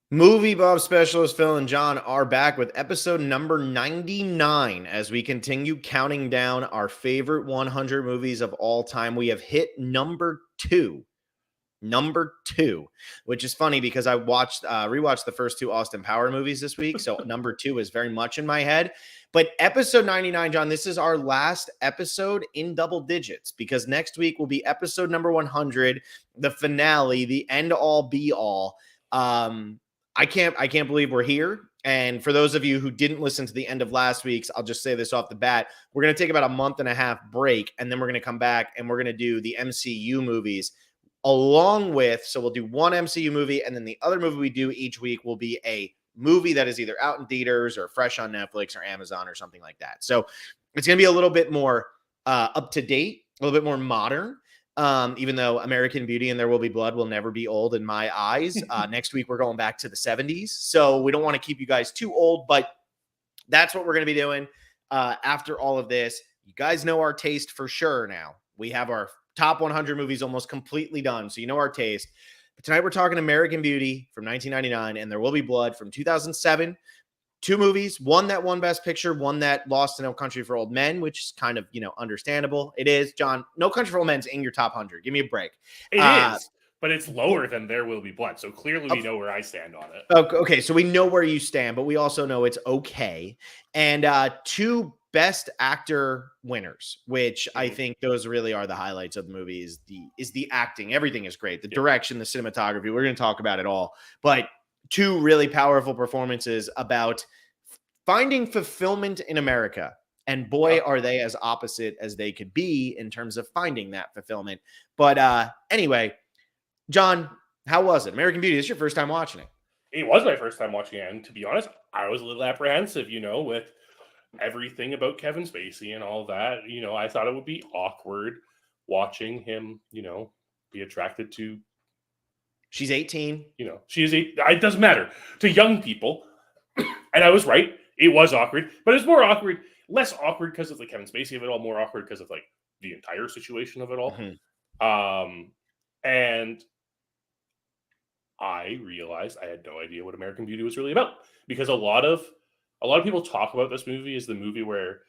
Movie Buff Specialist Phil and John are back with episode number 99 as we continue counting down our favorite 100 movies of all time. We have hit number two, which is funny because I rewatched the first two Austin Power movies this week. So number two is very much in my head. But episode 99, John, this is our last episode in double digits because next week will be episode number 100, the finale, the end all be all. I can't believe we're here. And for those of you who didn't listen to the end of last week's, I'll just say this off the bat. We're going to take about a month and a half break, and then we're going to come back and we're going to do the MCU movies along with, so we'll do one MCU movie, and then the other movie we do each week will be a movie that is either out in theaters or fresh on Netflix or Amazon or something like that. So it's going to be a little bit more up to date, a little bit more modern. Even though American Beauty and There Will Be Blood will never be old in my eyes. Next week, we're going back to the 70s. So we don't want to keep you guys too old, but that's what we're going to be doing after all of this. You guys know our taste for sure now. We have our top 100 movies almost completely done. So you know our taste. But tonight we're talking American Beauty from 1999 and There Will Be Blood from 2007. Two movies, one that won Best Picture, one that lost to No Country for Old Men, which is kind of, understandable. It is, John, No Country for Old Men's in your top 100. Give me a break. It is, but it's lower than There Will Be Blood. So clearly we know where I stand on it. Okay, so we know where you stand, but we also know it's okay. And two Best Actor winners, which I think those really are the highlights of the movie, is the acting. Everything is great. The direction, the cinematography, we're going to talk about it all. But two really powerful performances about finding fulfillment in America. And boy, are they as opposite as they could be in terms of finding that fulfillment. But anyway, John, how was it? American Beauty, this is your first time watching it. It was my first time watching it. And to be honest, I was a little apprehensive, with everything about Kevin Spacey and all that. I thought it would be awkward watching him, be attracted to. She's 18. She is it doesn't matter to young people. And I was right. It was awkward, but it's more awkward, less awkward because of the Kevin Spacey of it all, more awkward because of the entire situation of it all. Mm-hmm. And I realized I had no idea what American Beauty was really about, because a lot of people talk about this movie as the movie where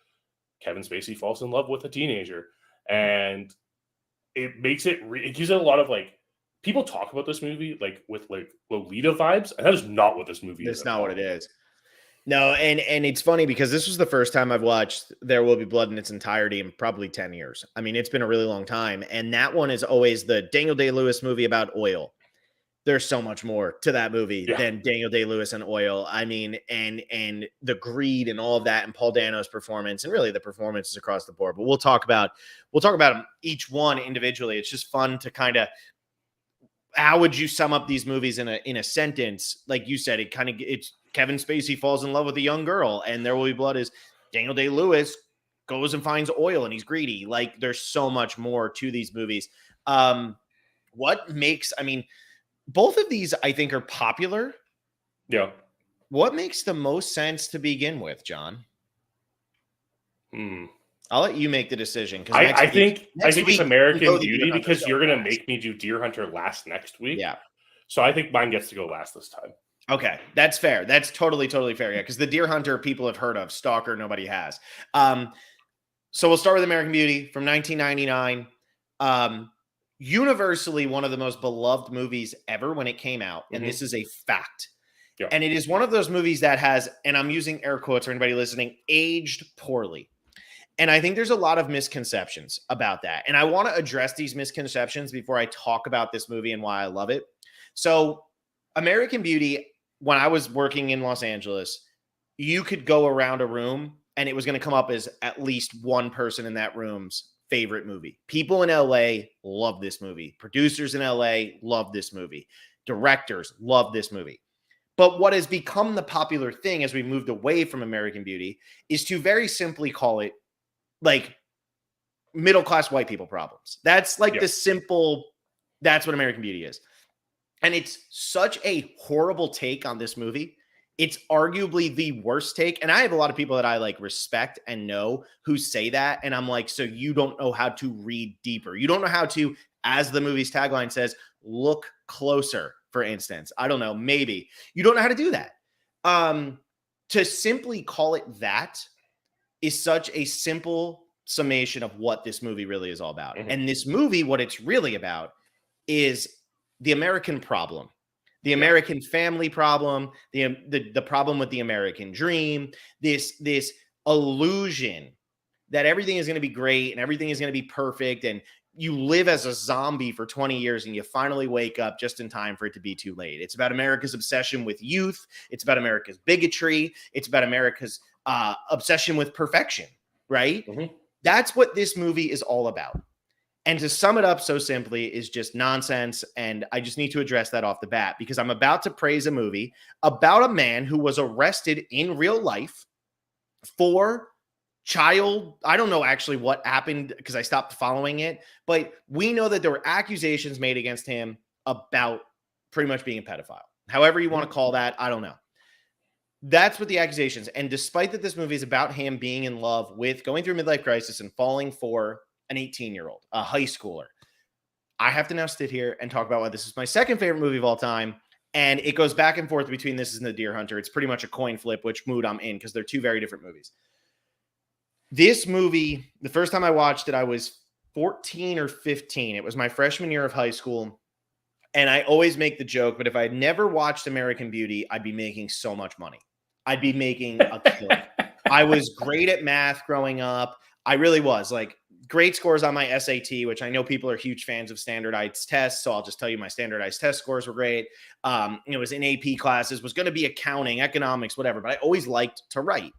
Kevin Spacey falls in love with a teenager, and it makes it gives it a lot of people talk about this movie with Lolita vibes, and that is not what this movie is. That's not what it is. No, and it's funny because this was the first time I've watched There Will Be Blood in its entirety in probably 10 years. I mean, it's been a really long time. And that one is always the Daniel Day-Lewis movie about oil. There's so much more to that movie than Daniel Day-Lewis and oil. I mean, and the greed and all of that, and Paul Dano's performance, and really the performances across the board. But we'll talk about each one individually. It's just fun to kind of, how would you sum up these movies in a sentence? Like you said, it's Kevin Spacey falls in love with a young girl, and There Will Be Blood is Daniel Day-Lewis goes and finds oil and he's greedy. There's so much more to these movies. Both of these I think are popular. Yeah. What makes the most sense to begin with, John? I'll let you make the decision. I think it's American Beauty, because you're going to make me do Deer Hunter last next week. Yeah. So I think mine gets to go last this time. Okay, that's fair. That's totally fair. Yeah, because the Deer Hunter people have heard of. Stalker, nobody has. So we'll start with American Beauty from 1999. Universally one of the most beloved movies ever when it came out. And this is a fact. Yeah. And it is one of those movies that has, and I'm using air quotes for anybody listening, aged poorly. And I think there's a lot of misconceptions about that. And I want to address these misconceptions before I talk about this movie and why I love it. So American Beauty, when I was working in Los Angeles, you could go around a room and it was going to come up as at least one person in that room's favorite movie. People in LA love this movie. Producers in LA love this movie. Directors love this movie. But what has become the popular thing as we moved away from American Beauty is to very simply call it middle-class white people problems. That's the simple, that's what American Beauty is. And it's such a horrible take on this movie. It's arguably the worst take. And I have a lot of people that I respect and know who say that. And I'm so you don't know how to read deeper. You don't know how to, as the movie's tagline says, look closer for instance. I don't know. Maybe you don't know how to do that. To simply call it that is such a simple summation of what this movie really is all about. Mhm. And this movie, what it's really about is the American problem, the American family problem, the problem with the American dream, this illusion that everything is going to be great and everything is going to be perfect, and you live as a zombie for 20 years and you finally wake up just in time for it to be too late. It's about America's obsession with youth. It's about America's bigotry. It's about America's obsession with perfection, right? Mm-hmm. That's what this movie is all about. And to sum it up so simply is just nonsense. And I just need to address that off the bat because I'm about to praise a movie about a man who was arrested in real life for I don't know actually what happened because I stopped following it, but we know that there were accusations made against him about pretty much being a pedophile. However you want to call that, I don't know. That's what the accusations. And despite that this movie is about him being in love with going through a midlife crisis and falling for an 18-year-old, a high schooler, I have to now sit here and talk about why this is my second favorite movie of all time. And it goes back and forth between this and The Deer Hunter. It's pretty much a coin flip, which mood I'm in because they're two very different movies. This movie, the first time I watched it, I was 14 or 15. It was my freshman year of high school. And I always make the joke, but if I had never watched American Beauty, I'd be making so much money. I'd be making a killing. I was great at math growing up. I really was. Like, great scores on my SAT, which I know people are huge fans of standardized tests. So I'll just tell you my standardized test scores were great. It was in AP classes, was going to be accounting, economics, whatever. But I always liked to write.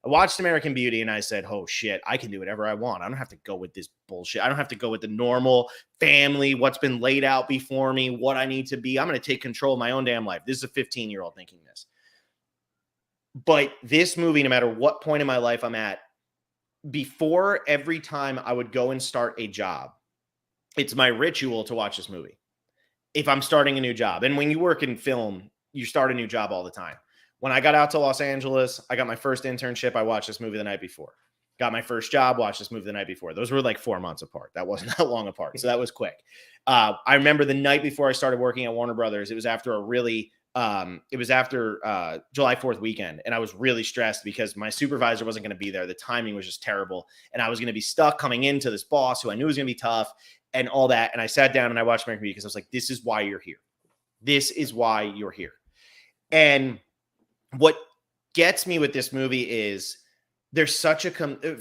I watched American Beauty and I said, oh shit, I can do whatever I want. I don't have to go with this bullshit. I don't have to go with the normal family, what's been laid out before me, what I need to be. I'm going to take control of my own damn life. This is a 15-year-old thinking this. But this movie, no matter what point in my life I'm at, before every time I would go and start a job, it's my ritual to watch this movie. If I'm starting a new job. And when you work in film, you start a new job all the time. When I got out to Los Angeles, I got my first internship. I watched this movie the night before. Got my first job, watched this movie the night before. Those were like 4 months apart. That wasn't that long apart. So that was quick. I remember the night before I started working at Warner Brothers, it was after July 4th weekend. And I was really stressed because my supervisor wasn't going to be there. The timing was just terrible. And I was going to be stuck coming into this boss who I knew was going to be tough and all that. And I sat down and I watched American Beauty because I was like, this is why you're here. This is why you're here. And what gets me with this movie is there's such a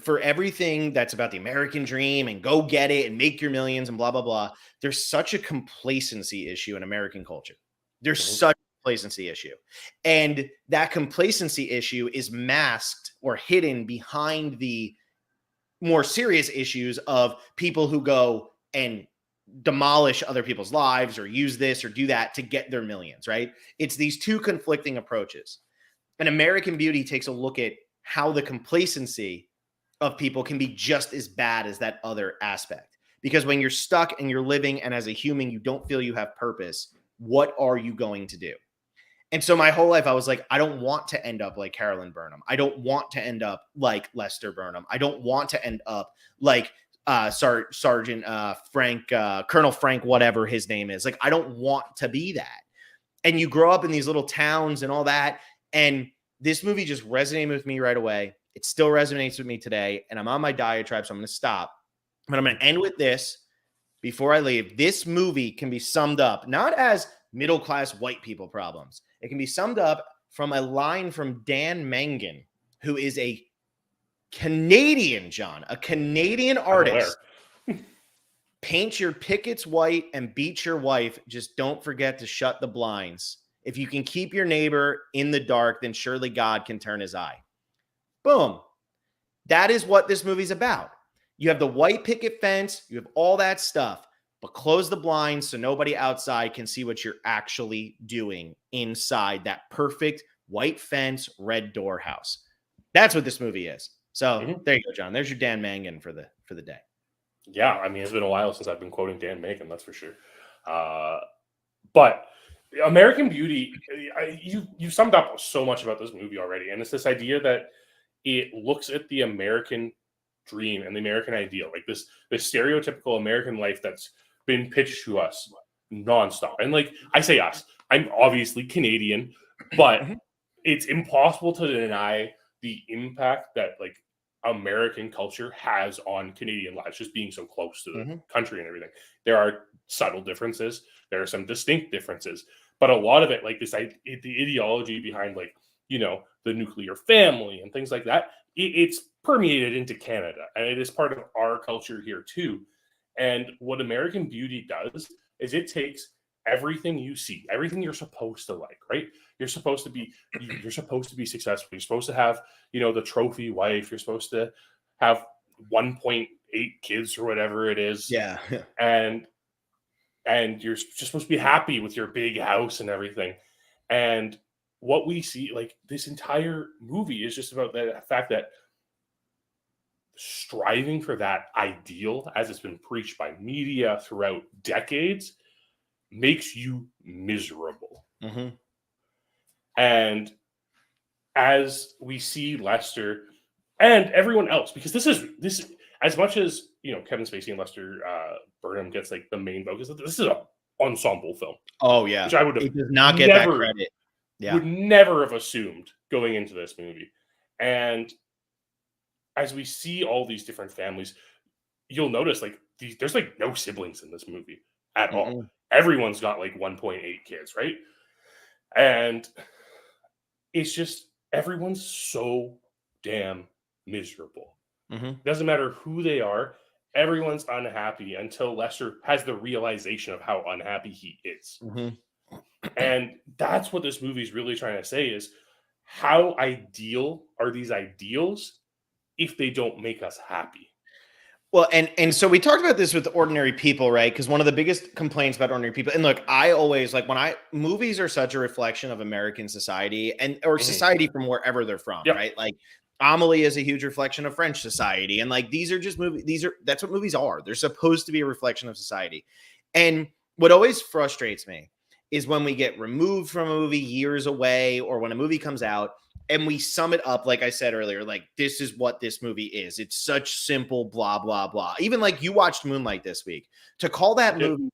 for everything that's about the American dream and go get it and make your millions and blah, blah, blah. There's such a complacency issue in American culture. There's such a complacency issue. And that complacency issue is masked or hidden behind the more serious issues of people who go and demolish other people's lives or use this or do that to get their millions, right? It's these two conflicting approaches. And American Beauty takes a look at how the complacency of people can be just as bad as that other aspect. Because when you're stuck and you're living and as a human, you don't feel you have purpose, what are you going to do? And so my whole life, I was like, I don't want to end up like Carolyn Burnham. I don't want to end up like Lester Burnham. I don't want to end up like Sergeant Frank, Colonel Frank, whatever his name is. Like, I don't want to be that. And you grow up in these little towns and all that. And this movie just resonated with me right away. It still resonates with me today. And I'm on my diatribe, so I'm going to stop. But I'm going to end with this before I leave. This movie can be summed up not as middle-class white people problems. It can be summed up from a line from Dan Mangan, who is a Canadian, John, a Canadian artist. Paint your pickets white and beat your wife. Just don't forget to shut the blinds. If you can keep your neighbor in the dark, then surely God can turn his eye. Boom. That is what this movie's about. You have the white picket fence. You have all that stuff. But close the blinds so nobody outside can see what you're actually doing inside that perfect white fence, red door house. That's what this movie is. So there you go, John. There's your Dan Mangan for the day. Yeah, I mean, it's been a while since I've been quoting Dan Mangan, that's for sure. But American Beauty, you summed up so much about this movie already. And it's this idea that it looks at the American dream and the American ideal, like this stereotypical American life that's been pitched to us nonstop. And like I say us, I'm obviously Canadian, but it's impossible to deny the impact that like American culture has on Canadian lives, just being so close to the country and everything. There are subtle differences. There are some distinct differences, but a lot of it, like this, the ideology behind like, the nuclear family and things like that, it's permeated into Canada, and it is part of our culture here too. And what American Beauty does is it takes everything you see, everything you're supposed to like, right? You're supposed to be successful. You're supposed to have, the trophy wife. You're supposed to have 1.8 kids or whatever it is. Yeah. And you're just supposed to be happy with your big house and everything. And what we see, like this entire movie is just about the fact that striving for that ideal, as it's been preached by media throughout decades, makes you miserable. And as we see Lester and everyone else, because this is as much as Kevin Spacey and Lester Burnham gets like the main focus, this is an ensemble film. Oh yeah, which I would have it does not get that credit. Yeah, would never have assumed going into this movie. And as we see all these different families, you'll notice like there's like no siblings in this movie at all. Everyone's got like 1.8 kids, right? And it's just everyone's so damn miserable. Doesn't matter who they are, everyone's unhappy until Lester has the realization of how unhappy he is. And that's what this movie is really trying to say is how ideal are these ideals if they don't make us happy? Well, and so we talked about this with Ordinary People, right? Because one of the biggest complaints about Ordinary People, and look, I always like movies are such a reflection of American society or society from wherever they're from, right? Like Amelie is a huge reflection of French society, and like these are just movies. That's what movies are. They're supposed to be a reflection of society. And what always frustrates me is when we get removed from a movie years away, or when a movie comes out and we sum it up, like I said earlier, like this is what this movie is. It's such simple blah, blah, blah. Even like you watched Moonlight this week. To call that movie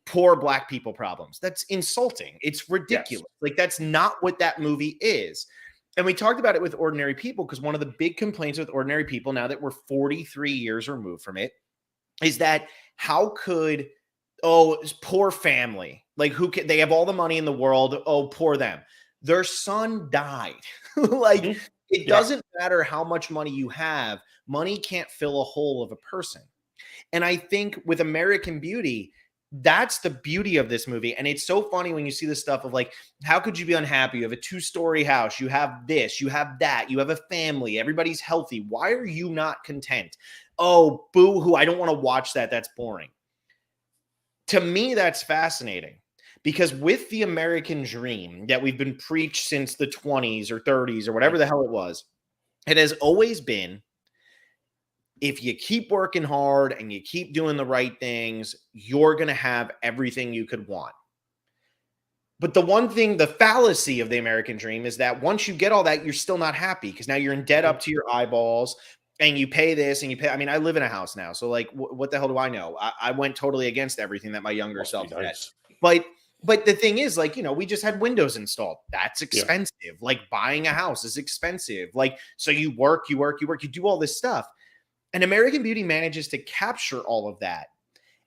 poor Black people problems, that's insulting. It's ridiculous. Like that's not what that movie is. And we talked about it with Ordinary People because one of the big complaints with Ordinary People, now that we're 43 years removed from it, is that how could, poor family, like they have all the money in the world. Oh, poor them. Their son died. Like it doesn't matter how much money you have. Money can't fill a hole of a person. And I think with American Beauty, that's the beauty of this movie. And it's so funny when you see this stuff of like, how could you be unhappy? You have a 2-story house. You have this, you have that, you have a family. Everybody's healthy. Why are you not content? Oh, boo hoo. I don't want to watch that. That's boring. To me, that's fascinating. Because with the American dream that we've been preached since the 20s or 30s or whatever the hell it was, it has always been, if you keep working hard and you keep doing the right things, you're going to have everything you could want. But the one thing, the fallacy of the American dream is that once you get all that, you're still not happy because now you're in debt up to your eyeballs and you pay this and you pay. I mean, I live in a house now. So like, what the hell do I know? I went totally against everything that my younger self did. But the thing is, like, we just had windows installed. That's expensive. Yeah. Like buying a house is expensive. Like, so you work, you do all this stuff. And American Beauty manages to capture all of that.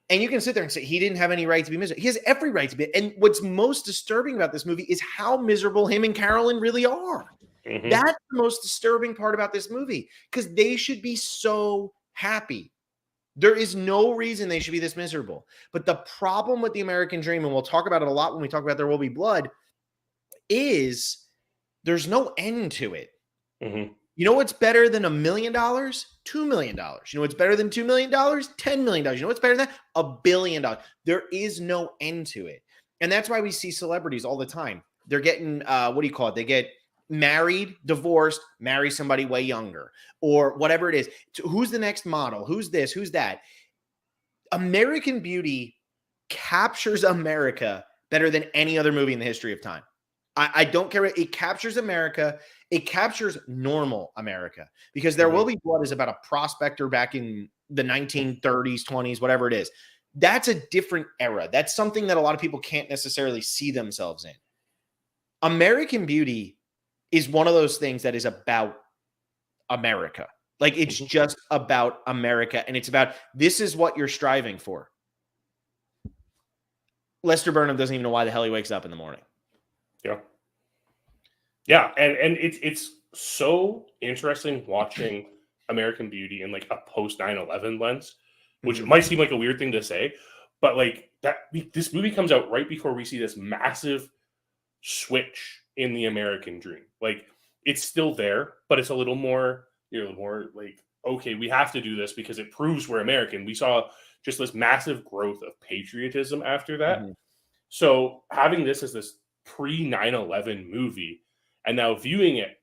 And you can sit there and say, he didn't have any right to be miserable. He has every right to be. And what's most disturbing about this movie is how miserable him and Carolyn really are. That's the most disturbing part about this movie because they should be so happy. There is no reason they should be this miserable. But the problem with the American dream, and we'll talk about it a lot when we talk about There Will Be Blood, is there's no end to it. You know what's better than $1 million? $2 million. You know what's better than $2 million? $10 million. You know what's better than that? $1 billion. There is no end to it. And that's why we see celebrities all the time. They're getting, what do you call it? They get married, divorced, marry somebody way younger, or whatever it is. Who's the next model? Who's this? Who's that? American Beauty captures America better than any other movie in the history of time. I don't care. It captures America. It captures normal America because There Will Be Blood is about a prospector back in the 1930s, 20s, whatever it is. That's a different era. That's something that a lot of people can't necessarily see themselves in. American Beauty is one of those things that is about America. Like, it's just about America, and it's about, this is what you're striving for. Lester Burnham doesn't even know why the hell he wakes up in the morning. Yeah. Yeah, and it's so interesting watching American Beauty in like a post 9/11 lens, which might seem like a weird thing to say, but like this movie comes out right before we see this massive switch in the American dream. Like, it's still there, but it's a little more, more like, okay, we have to do this because it proves we're American. We saw just this massive growth of patriotism after that. So having this as this pre 9/11 movie, and now viewing it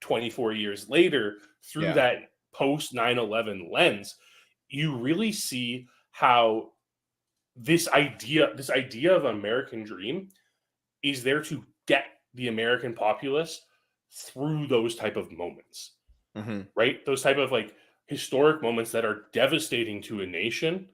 24 years later through that post 9/11 lens, you really see how this idea of American dream is there to get the American populace through those type of moments, right? Those type of like historic moments that are devastating to a nation,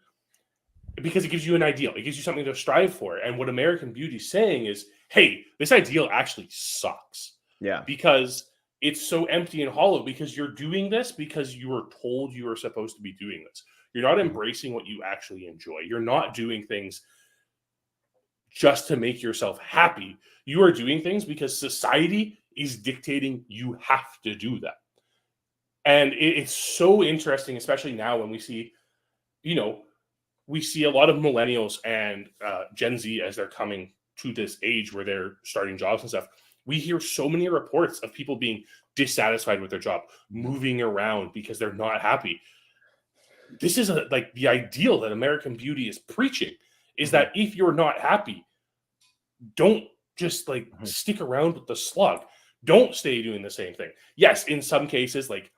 because it gives you an ideal. It gives you something to strive for. And what American Beauty is saying is, hey, this ideal actually sucks. Yeah. Because it's so empty and hollow, because you're doing this because you were told you were supposed to be doing this. You're not embracing what you actually enjoy. You're not doing things just to make yourself happy. You are doing things because society is dictating you have to do that. And it's so interesting, especially now when we see, we see a lot of millennials and Gen Z as they're coming to this age where they're starting jobs and stuff. We hear so many reports of people being dissatisfied with their job, moving around because they're not happy. This is like the ideal that American Beauty is preaching, is that if you're not happy, don't just like stick around with the slug. Don't stay doing the same thing. Yes, in some cases, like,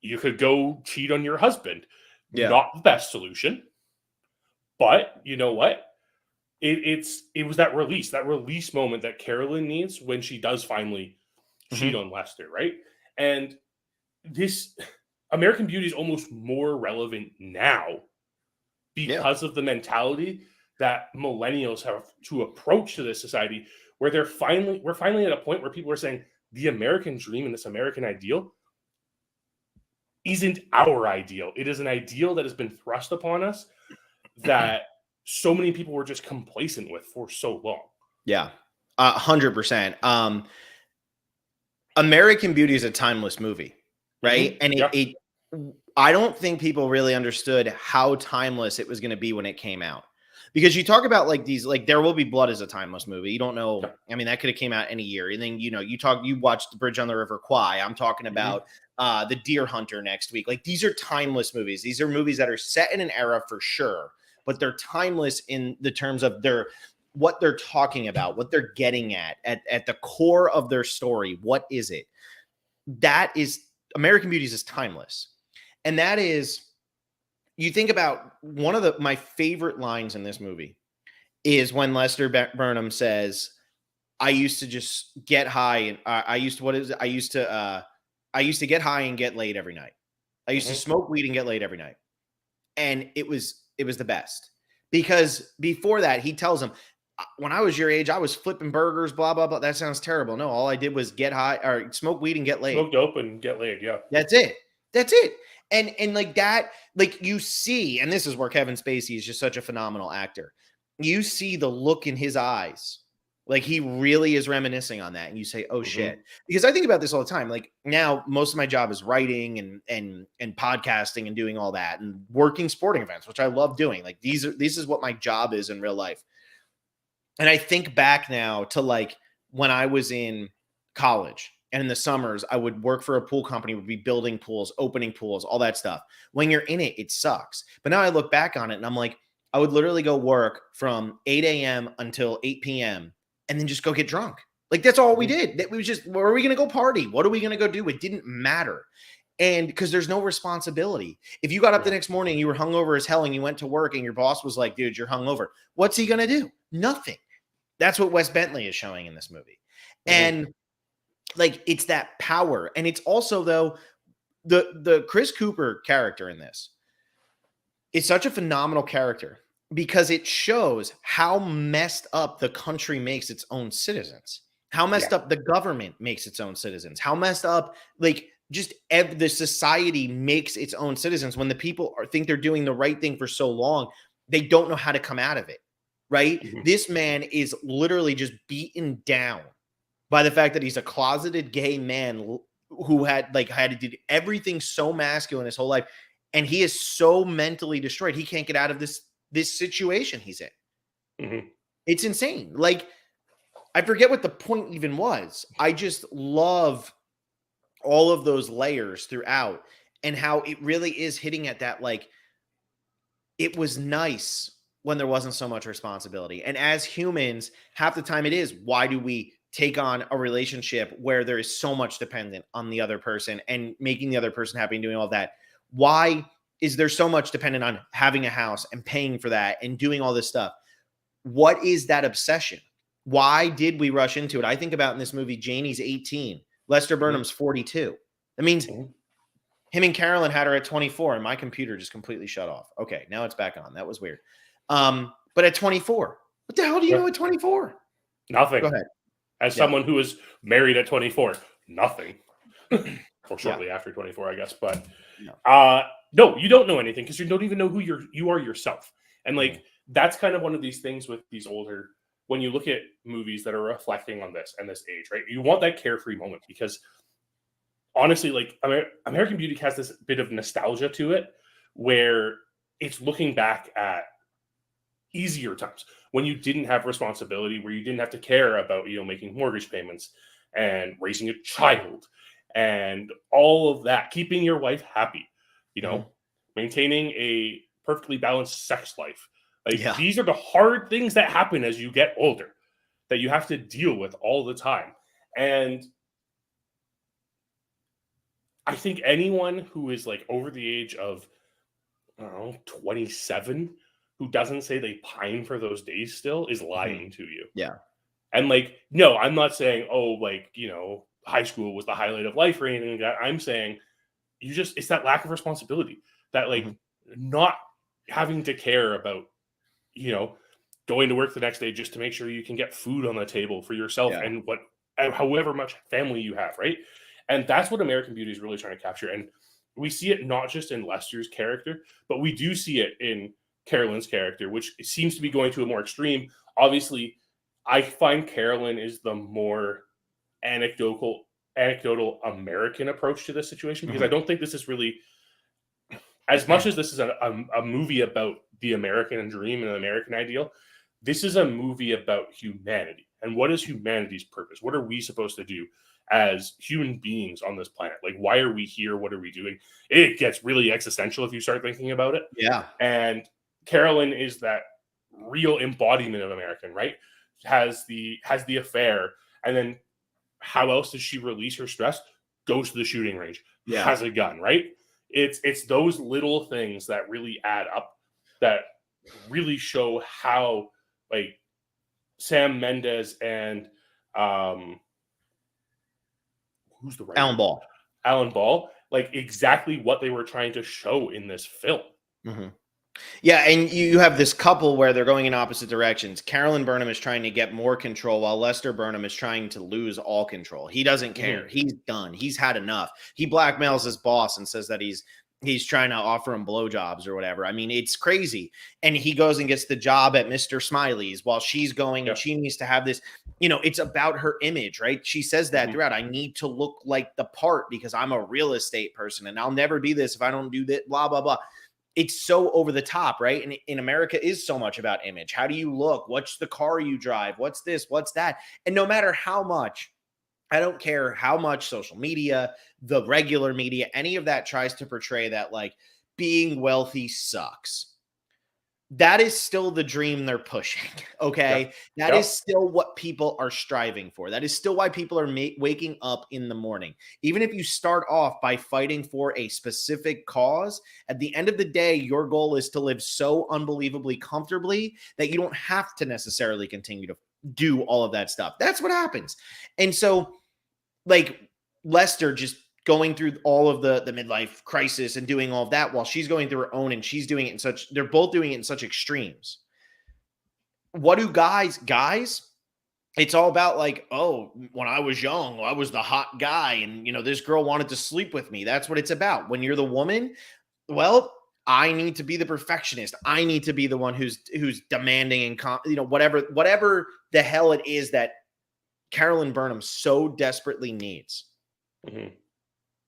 you could go cheat on your husband. Yeah. Not the best solution. But you know what? It was that release moment that Carolyn needs when she does finally cheat on Lester, right? And this American Beauty is almost more relevant now because of the mentality that millennials have to approach to this society, where we're finally at a point where people are saying the American dream and this American ideal isn't our ideal. It is an ideal that has been thrust upon us that so many people were just complacent with for so long. Yeah, 100%. American Beauty is a timeless movie, right? And I don't think people really understood how timeless it was going to be when it came out. Because you talk about like these, like There Will Be Blood is a timeless movie. You don't know. I mean, that could have came out any year. And then, you watched The Bridge on the River Kwai. I'm talking about The Deer Hunter next week. Like, these are timeless movies. These are movies that are set in an era for sure, but they're timeless in the terms of what they're talking about, what they're getting at the core of their story. What is it? That is, American Beauty is timeless. And that is, you think about one of my favorite lines in this movie is when Lester Burnham says, I used to just get high and I used to get high and get laid every night. I used to smoke weed and get laid every night. And it was the best, because before that, he tells him, when I was your age, I was flipping burgers, blah, blah, blah. That sounds terrible. No, all I did was get high or smoke weed and get laid. Smoke dope and get laid. Yeah. That's it. And like that, like, you see, and this is where Kevin Spacey is just such a phenomenal actor. You see the look in his eyes. Like, he really is reminiscing on that. And you say, oh shit. Because I think about this all the time. Like, now most of my job is writing and podcasting and doing all that and working sporting events, which I love doing. Like, this is what my job is in real life. And I think back now to like when I was in college, and in the summers, I would work for a pool company, would be building pools, opening pools, all that stuff. When you're in it, it sucks. But now I look back on it and I'm like, I would literally go work from 8 a.m. until 8 p.m. and then just go get drunk. Like, that's all we did. That we was just, where are we going to go party? What are we going to go do? It didn't matter. And because there's no responsibility. If you got up the next morning, you were hungover as hell and you went to work and your boss was like, dude, you're hungover. What's he going to do? Nothing. That's what Wes Bentley is showing in this movie. And like, it's that power. And it's also, though, the Chris Cooper character in this, is such a phenomenal character because it shows how messed up the country makes its own citizens, how Yeah. messed up the government makes its own citizens, how messed up like just the society makes its own citizens when the people think they're doing the right thing for so long, they don't know how to come out of it, right? Mhm. This man is literally just beaten down by the fact that he's a closeted gay man who had to do everything so masculine his whole life, and he is so mentally destroyed. He can't get out of this situation he's in. Mhm. It's insane. Like, I forget what the point even was. I just love all of those layers throughout and how it really is hitting at that, like, it was nice when there wasn't so much responsibility. And as humans, half the time it is, why do we take on a relationship where there is so much dependent on the other person and making the other person happy and doing all that? Why is there so much dependent on having a house and paying for that and doing all this stuff? What is that obsession? Why did we rush into it? I think about in this movie, Janie's 18, Lester Mhm. Burnham's 42. That means Mhm. him and Carolyn had her at 24, and my computer just completely shut off. Okay, now it's back on. That was weird. But at 24, what the hell do you Yeah. know at 24? Nothing. Go ahead. As Yeah. someone who was married at 24, nothing. Or Yeah. shortly after 24, I guess. But Yeah. no, you don't know anything because you don't even know who you are yourself. And like Mhm. that's kind of one of these things with these older, when you look at movies that are reflecting on this and this age, right? You want that carefree moment because honestly, like American Beauty has this bit of nostalgia to it where it's looking back at easier times when you didn't have responsibility, where you didn't have to care about, making mortgage payments and raising a child and all of that, keeping your wife happy, you Mhm. know, maintaining a perfectly balanced sex life. Like Yeah. these are the hard things that happen as you get older that you have to deal with all the time. And I think anyone who is like over the age of, I don't know, 27 who doesn't say they pine for those days still is Mhm. lying to you. Yeah. And like, no, I'm not saying, oh, like, high school was the highlight of life or anything like that. I'm saying it's that lack of responsibility, that like Mhm. not having to care about, you know, going to work the next day just to make sure you can get food on the table for yourself Yeah. and however much family you have, right? And that's what American Beauty is really trying to capture. And we see it not just in Lester's character, but we do see it in Carolyn's character, which seems to be going to a more extreme. Obviously, I find Carolyn is the more anecdotal American approach to this situation because I Mhm. don't think this is really, as much as this is a movie about the American dream and the American ideal, this is a movie about humanity. And what is humanity's purpose? What are we supposed to do as human beings on this planet? Like, why are we here? What are we doing? It gets really existential if you start thinking about it. Yeah. And Carolyn is that real embodiment of American, right? Has the affair, and then how else does she release her stress? Goes to the shooting range, Yeah. has a gun, right? It's those little things that really add up, that really show how like Sam Mendes and um who's the Alan writer? Ball. Alan Ball, like exactly what they were trying to show in this film. Mhm. Yeah, and you have this couple where they're going in opposite directions. Carolyn Burnham is trying to get more control while Lester Burnham is trying to lose all control. He doesn't care. Mhm. He's done. He's had enough. He blackmails his boss and says that he's trying to offer him blowjobs or whatever. I mean, it's crazy. And he goes and gets the job at Mr. Smiley's while she's going and Yeah. she needs to have this, it's about her image, right? She says that Mhm. throughout. I need to look like the part because I'm a real estate person and I'll never be this if I don't do that, blah, blah, blah. It's so over the top, right? And in America is so much about image. How do you look? What's the car you drive? What's this? What's that? And no matter how much, I don't care how much social media, the regular media, any of that tries to portray that like being wealthy sucks. That is still the dream they're pushing. Yeah. Okay. That is Yeah. still what people are striving for. That is still why people are waking up in the morning. Even if you start off by fighting for a specific cause, at the end of the day, your goal is to live so unbelievably comfortably that you don't have to necessarily continue to do all of that stuff. That's what happens. And so, like, Lester just going through all of the midlife crisis and doing all of that while she's going through her own, and she's doing it in such, they're both doing it in such extremes. What do guys, it's all about like, oh, when I was young, I was the hot guy. And, this girl wanted to sleep with me. That's what it's about. When you're the woman, well, I need to be the perfectionist. I need to be the one who's demanding and, whatever the hell it is that Carolyn Burnham so desperately needs. Mm-hmm.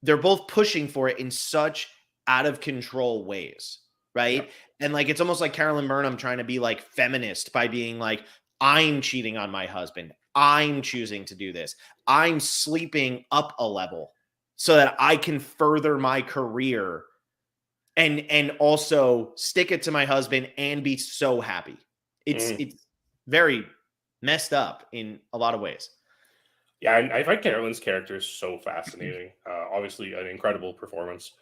They're both pushing for it in such out of control ways. Right. Yeah. And like, it's almost like Carolyn Burnham trying to be like feminist by being like, I'm cheating on my husband. I'm choosing to do this. I'm sleeping up a level so that I can further my career and also stick it to my husband and be so happy. It's very messed up in a lot of ways. Yeah, and I find Carolyn's character so fascinating. Obviously, an incredible performance.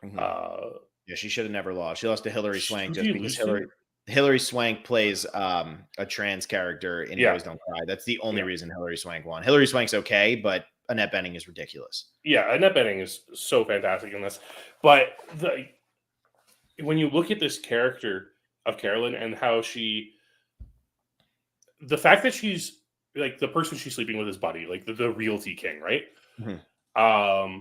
Yeah, she should have never lost. She lost to Hilary Swank just because Hilary Swank plays a trans character in Boys Don't Cry. That's the only reason Hilary Swank won. Hilary Swank's okay, but Annette Bening is ridiculous. Yeah, Annette Bening is so fantastic in this. But when you look at this character of Carolyn and how the fact that she's like the person she's sleeping with is Buddy, like the realty king, right? Mm-hmm.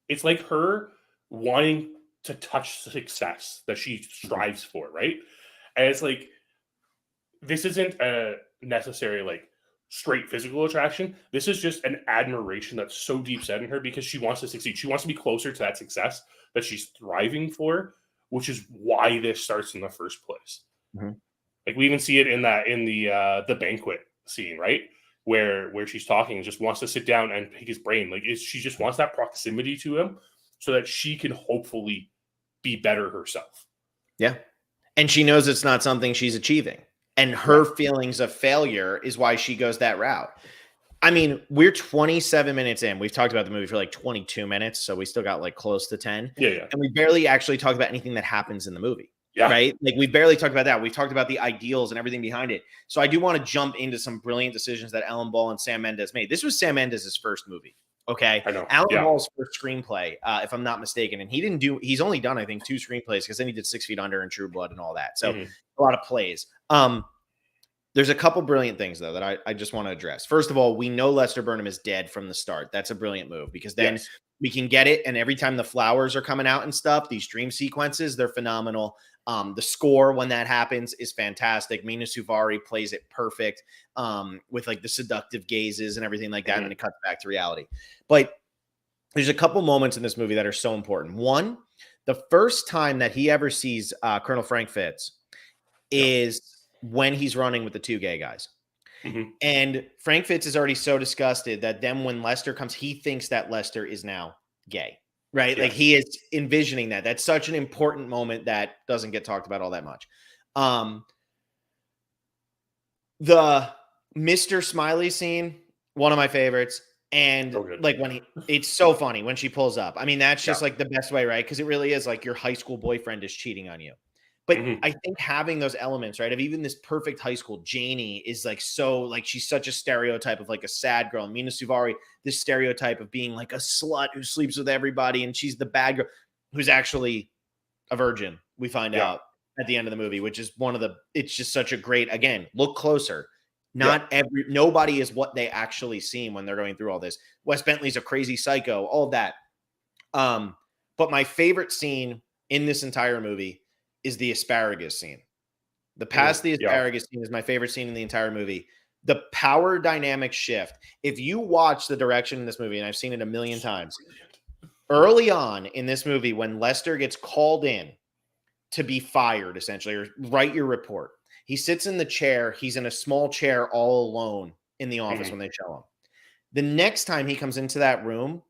It's like her wanting to touch success that she strives for, right? And it's like, this isn't a necessary like straight physical attraction. This is just an admiration that's so deep set in her because she wants to succeed. She wants to be closer to that success that she's thriving for, which is why this starts in the first place. Mm-hmm. Like we even see it in the banquet scene, right? Where she's talking and just wants to sit down and pick his brain. Like she just wants that proximity to him so that she can hopefully be better herself. Yeah. And she knows it's not something she's achieving. And her feelings of failure is why she goes that route. I mean, we're 27 minutes in. We've talked about the movie for like 22 minutes. So we still got like close to 10. Yeah. And we barely actually talked about anything that happens in the movie. Yeah. Right. Like we barely talked about that. We've talked about the ideals and everything behind it. So I do want to jump into some brilliant decisions that Ellen Ball and Sam Mendes made. This was Sam Mendes' first movie. Okay. I know. Alan Ball's first screenplay, if I'm not mistaken. And he's only done, I think, 2 screenplays because then he did 6 Feet Under and True Blood and all that. So a lot of plays. There's a couple brilliant things, though, that I just want to address. First of all, we know Lester Burnham is dead from the start. That's a brilliant move because then we can get it. And every time the flowers are coming out and stuff, these dream sequences, they're phenomenal. The score when that happens is fantastic. Mina Suvari plays it perfect with like the seductive gazes and everything like that. And then it cuts back to reality. But there's a couple moments in this movie that are so important. One, the first time that he ever sees Colonel Frank Fitz is when he's running with the 2 gay guys. Mm-hmm. And Frank Fitz is already so disgusted that then when Lester comes, he thinks that Lester is now gay, right? Yes. Like he is envisioning that. That's such an important moment that doesn't get talked about all that much. The Mr. Smiley scene, one of my favorites. And like it's so funny when she pulls up. I mean, that's just like the best way, right? Because it really is like your high school boyfriend is cheating on you. But I think having those elements, right, of even this perfect high school, Janie is like so like she's such a stereotype of like a sad girl. Mina Suvari, this stereotype of being like a slut who sleeps with everybody, and she's the bad girl who's actually a virgin. We find out at the end of the movie, which is it's just such a great, again, look closer. Nobody is what they actually seem when they're going through all this. Wes Bentley's a crazy psycho, all of that. But my favorite scene in this entire movie is the asparagus scene. The asparagus scene is my favorite scene in the entire movie. The power dynamic shift. If you watch the direction in this movie, and I've seen it a million times, early on in this movie, when Lester gets called in to be fired, essentially, or write your report, he sits in the chair. He's in a small chair all alone in the office when they show him. The next time he comes into that room,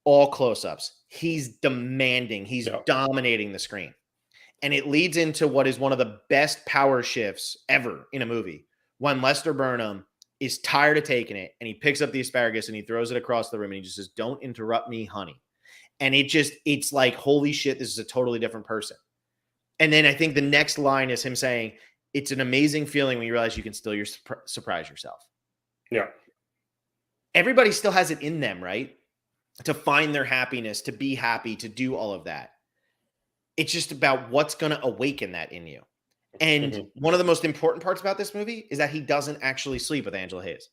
all close-ups. He's demanding. He's dominating the screen. And it leads into what is one of the best power shifts ever in a movie. When Lester Burnham is tired of taking it and he picks up the asparagus and he throws it across the room and he just says, "Don't interrupt me, honey." And it's like, holy shit, this is a totally different person. And then I think the next line is him saying, "It's an amazing feeling when you realize you can still surprise yourself." Yeah. everybody still has it in them, right? To find their happiness, to be happy, to do all of that. It's just about what's going to awaken that in you. And Mhm. one of the most important parts about this movie is that he doesn't actually sleep with Angela Hayes.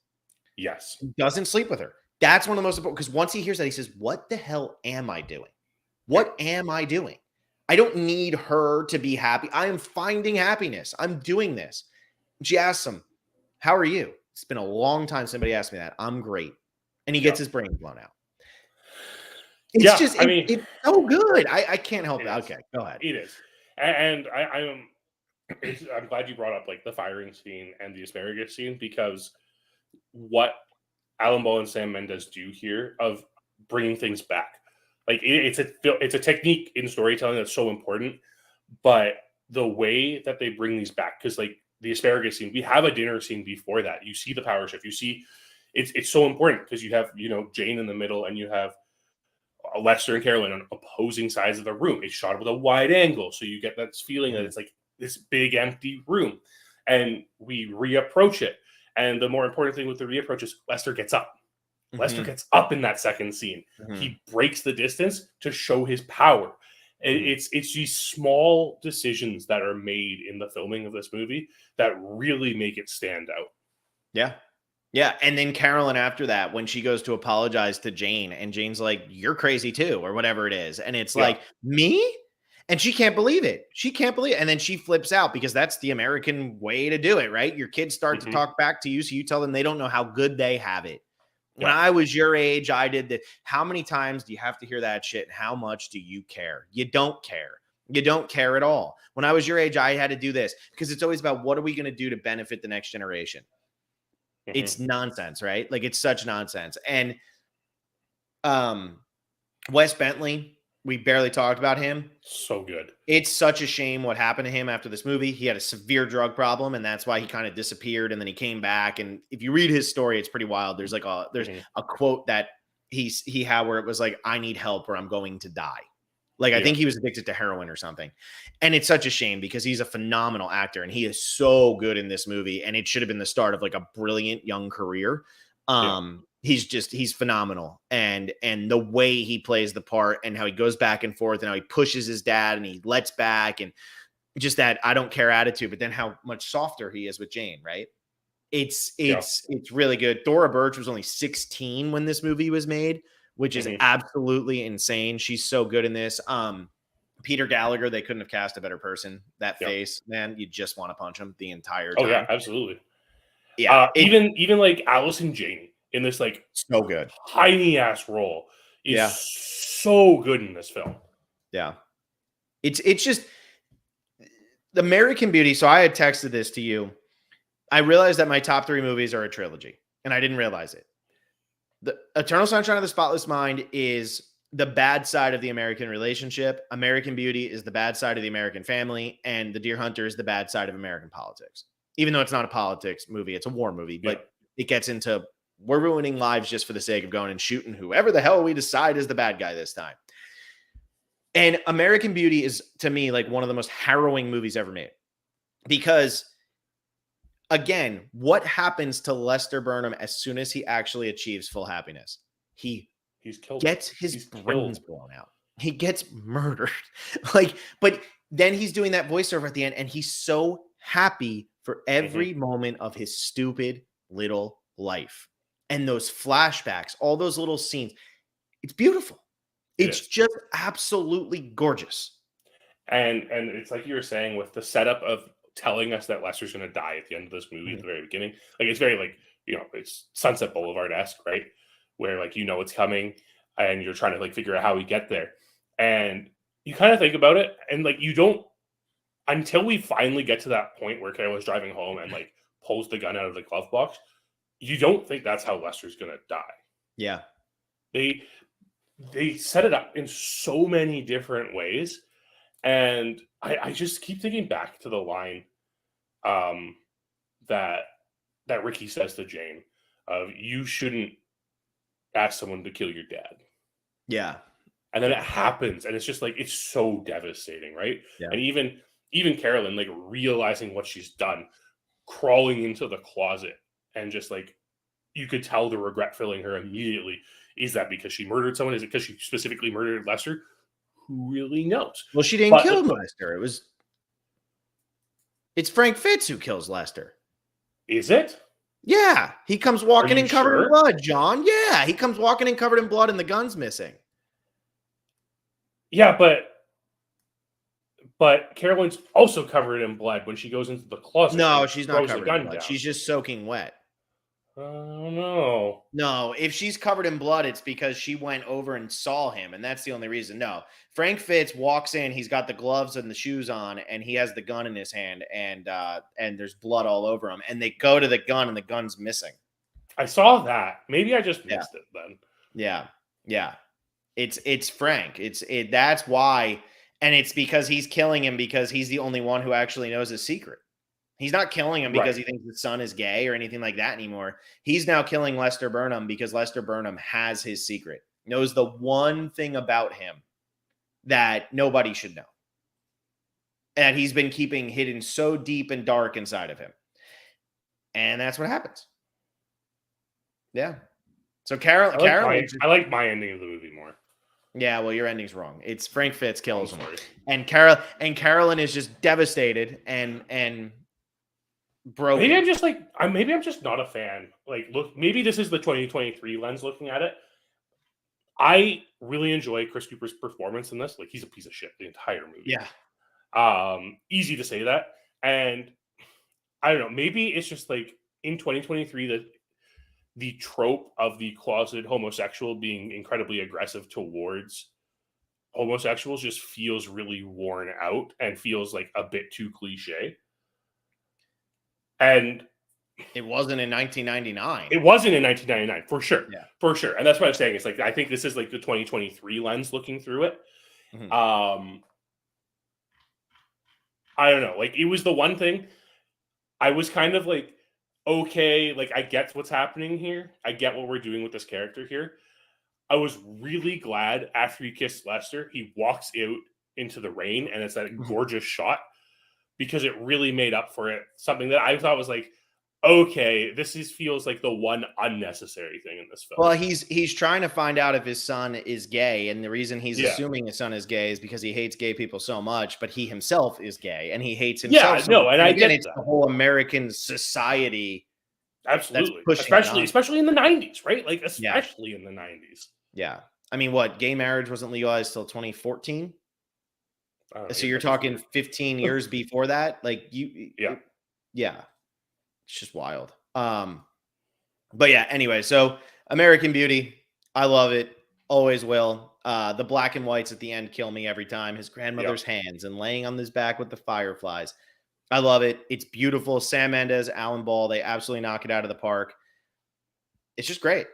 Yes. He doesn't sleep with her. That's one of the most important, because once he hears that, he says, what the hell am I doing? Yeah. What am I doing? I don't need her to be happy. I am finding happiness. I'm doing this. She asks him, how are you? It's been a long time somebody asked me that. I'm great. And he Yeah. gets his brain blown out. Yeah, It's just, I mean, it's so good. I can't help it it. is. Okay, go ahead. It is. And I'm glad you brought up like the firing scene and the asparagus scene, because what Alan Ball and Sam Mendes do here of bringing things back, like it's a technique in storytelling that's so important. But the way that they bring these back, because like the asparagus scene, we have a dinner scene before that. You see the power shift. You see, it's so important because you have Jane in the middle, and you have Lester and Carolyn on opposing sides of the room. It's shot with a wide angle, so you get that feeling that it's like this big empty room, and we reapproach it. And the more important thing with the reapproach is Lester gets up. Lester gets up in that second scene. He breaks the distance to show his power. It's these small decisions that are made in the filming of this movie that really make it stand out. Yeah. Yeah. And then Carolyn, after that, when she goes to apologize to Jane, and Jane's like, you're crazy too, or whatever it is. And it's Yeah. like, me? And she can't believe it. She can't believe it. And then she flips out, because that's the American way to do it, right? Your kids start to talk back to you, so you tell them they don't know how good they have it. When I was your age, I did that. How many times do you have to hear that shit? And how much do you care? You don't care. You don't care at all. When I was your age, I had to do this, because it's always about what are we going to do to benefit the next generation? It's nonsense, right? Like, it's such nonsense. And Wes Bentley, we barely talked about him. So good. It's such a shame what happened to him after this movie. He had a severe drug problem, and that's why he kind of disappeared, and then he came back. And if you read his story, it's pretty wild. There's like a quote that he had where it was like, I need help or I'm going to die. Like, I think he was addicted to heroin or something. And it's such a shame, because he's a phenomenal actor, and he is so good in this movie. And it should have been the start of like a brilliant young career. He's phenomenal. And the way he plays the part, and how he goes back and forth, and how he pushes his dad and he lets back, and just that I don't care attitude, but then how much softer he is with Jane, right? It's really good. Thora Birch was only 16 when this movie was made, which is absolutely insane. She's so good in this. Peter Gallagher, they couldn't have cast a better person. That face, man, you just want to punch him the entire time. Oh yeah, absolutely. Yeah. Even like Allison Janney in this like so good tiny ass role is so good in this film. Yeah. It's just the American Beauty. So I had texted this to you. I realized that my top 3 movies are a trilogy, and I didn't realize it. The Eternal Sunshine of the Spotless Mind is the bad side of the American relationship. American Beauty is the bad side of the American family, and The Deer Hunter is the bad side of American politics. Even though it's not a politics movie, it's a war movie, but it gets into, we're ruining lives just for the sake of going and shooting whoever the hell we decide is the bad guy this time. And American Beauty is, to me, like one of the most harrowing movies ever made, because again, what happens to Lester Burnham as soon as he actually achieves full happiness? He's killed. Gets his brains blown out. He gets murdered. But then he's doing that voiceover at the end, and he's so happy for every moment of his stupid little life. And those flashbacks, all those little scenes, it's beautiful. It's just absolutely gorgeous. And it's like you were saying, with the setup of telling us that Lester's going to die at the end of this movie at the very beginning. Like, it's very like, it's Sunset Boulevard-esque, right? Where like, it's coming, and you're trying to like figure out how we get there. And you kind of think about it, and like, you don't, until we finally get to that point where Carolyn's driving home and like pulls the gun out of the glove box, you don't think that's how Lester's going to die. Yeah. They set it up in so many different ways. And I just keep thinking back to the line that Ricky says to Jane of, you shouldn't ask someone to kill your dad. Yeah. And then it happens, and it's just like, it's so devastating, right? Yeah. And even Carolyn, like, realizing what she's done, crawling into the closet, and just like, you could tell the regret filling her immediately. Is that because she murdered someone? Is it because she specifically murdered Lester? Who really knows? Well, she didn't kill Lester. It's Frank Fitz who kills Lester. Is it? Yeah, he comes walking in covered in sure? blood, John. Yeah, he comes walking in covered in blood and the gun's missing. Yeah, but Carolyn's also covered in blood when she goes into the closet. No, she's not covered in blood. Down. She's just soaking wet. Oh, no. No, if she's covered in blood, it's because she went over and saw him, and that's the only reason. No, Frank Fitz walks in, he's got the gloves and the shoes on, and he has the gun in his hand, and there's blood all over him. And they go to the gun, and the gun's missing. I saw that. Maybe I just missed it then. Yeah. It's Frank. That's why, and it's because he's killing him because he's the only one who actually knows his secret. He's not killing him because he thinks his son is gay or anything like that anymore. He's now killing Lester Burnham because Lester Burnham has his secret, knows the one thing about him that nobody should know, and he's been keeping hidden so deep and dark inside of him. And that's what happens. Yeah. So Carolyn, I like my ending of the movie more. Yeah, well, your ending's wrong. It's Frank Fitz kills him, and Carolyn is just devastated and broken. Maybe I'm just not a fan. Like, look, maybe this is the 2023 lens looking at it. I really enjoy Chris Cooper's performance in this. Like, he's a piece of shit the entire movie. Yeah. Easy to say that. And I don't know, maybe it's just like in 2023 that the trope of the closeted homosexual being incredibly aggressive towards homosexuals just feels really worn out and feels like a bit too cliche. And it wasn't in 1999. It wasn't in 1999, for sure. Yeah. For sure. And that's what I'm saying. It's like, I think this is like the 2023 lens looking through it. Mm-hmm. I don't know. Like, it was the one thing I was kind of like, okay, like, I get what's happening here. I get what we're doing with this character here. I was really glad after he kissed Lester, he walks out into the rain and it's that gorgeous shot, because it really made up for it. Something that I thought was like, okay, feels like the one unnecessary thing in this film. Well, he's trying to find out if his son is gay, and the reason he's assuming his son is gay is because he hates gay people so much, but he himself is gay, and he hates himself. Yeah, and I get it's the whole American society. Absolutely, especially in the 90s, right? Like, especially in the 90s. Yeah, I mean, what, gay marriage wasn't legalized till 2014? So you're talking 15 years before that, like yeah. It's just wild. But yeah, anyway, so American Beauty, I love it. Always will. The black and whites at the end kill me every time. His grandmother's hands and laying on his back with the fireflies. I love it. It's beautiful. Sam Mendes, Alan Ball, they absolutely knock it out of the park. It's just great.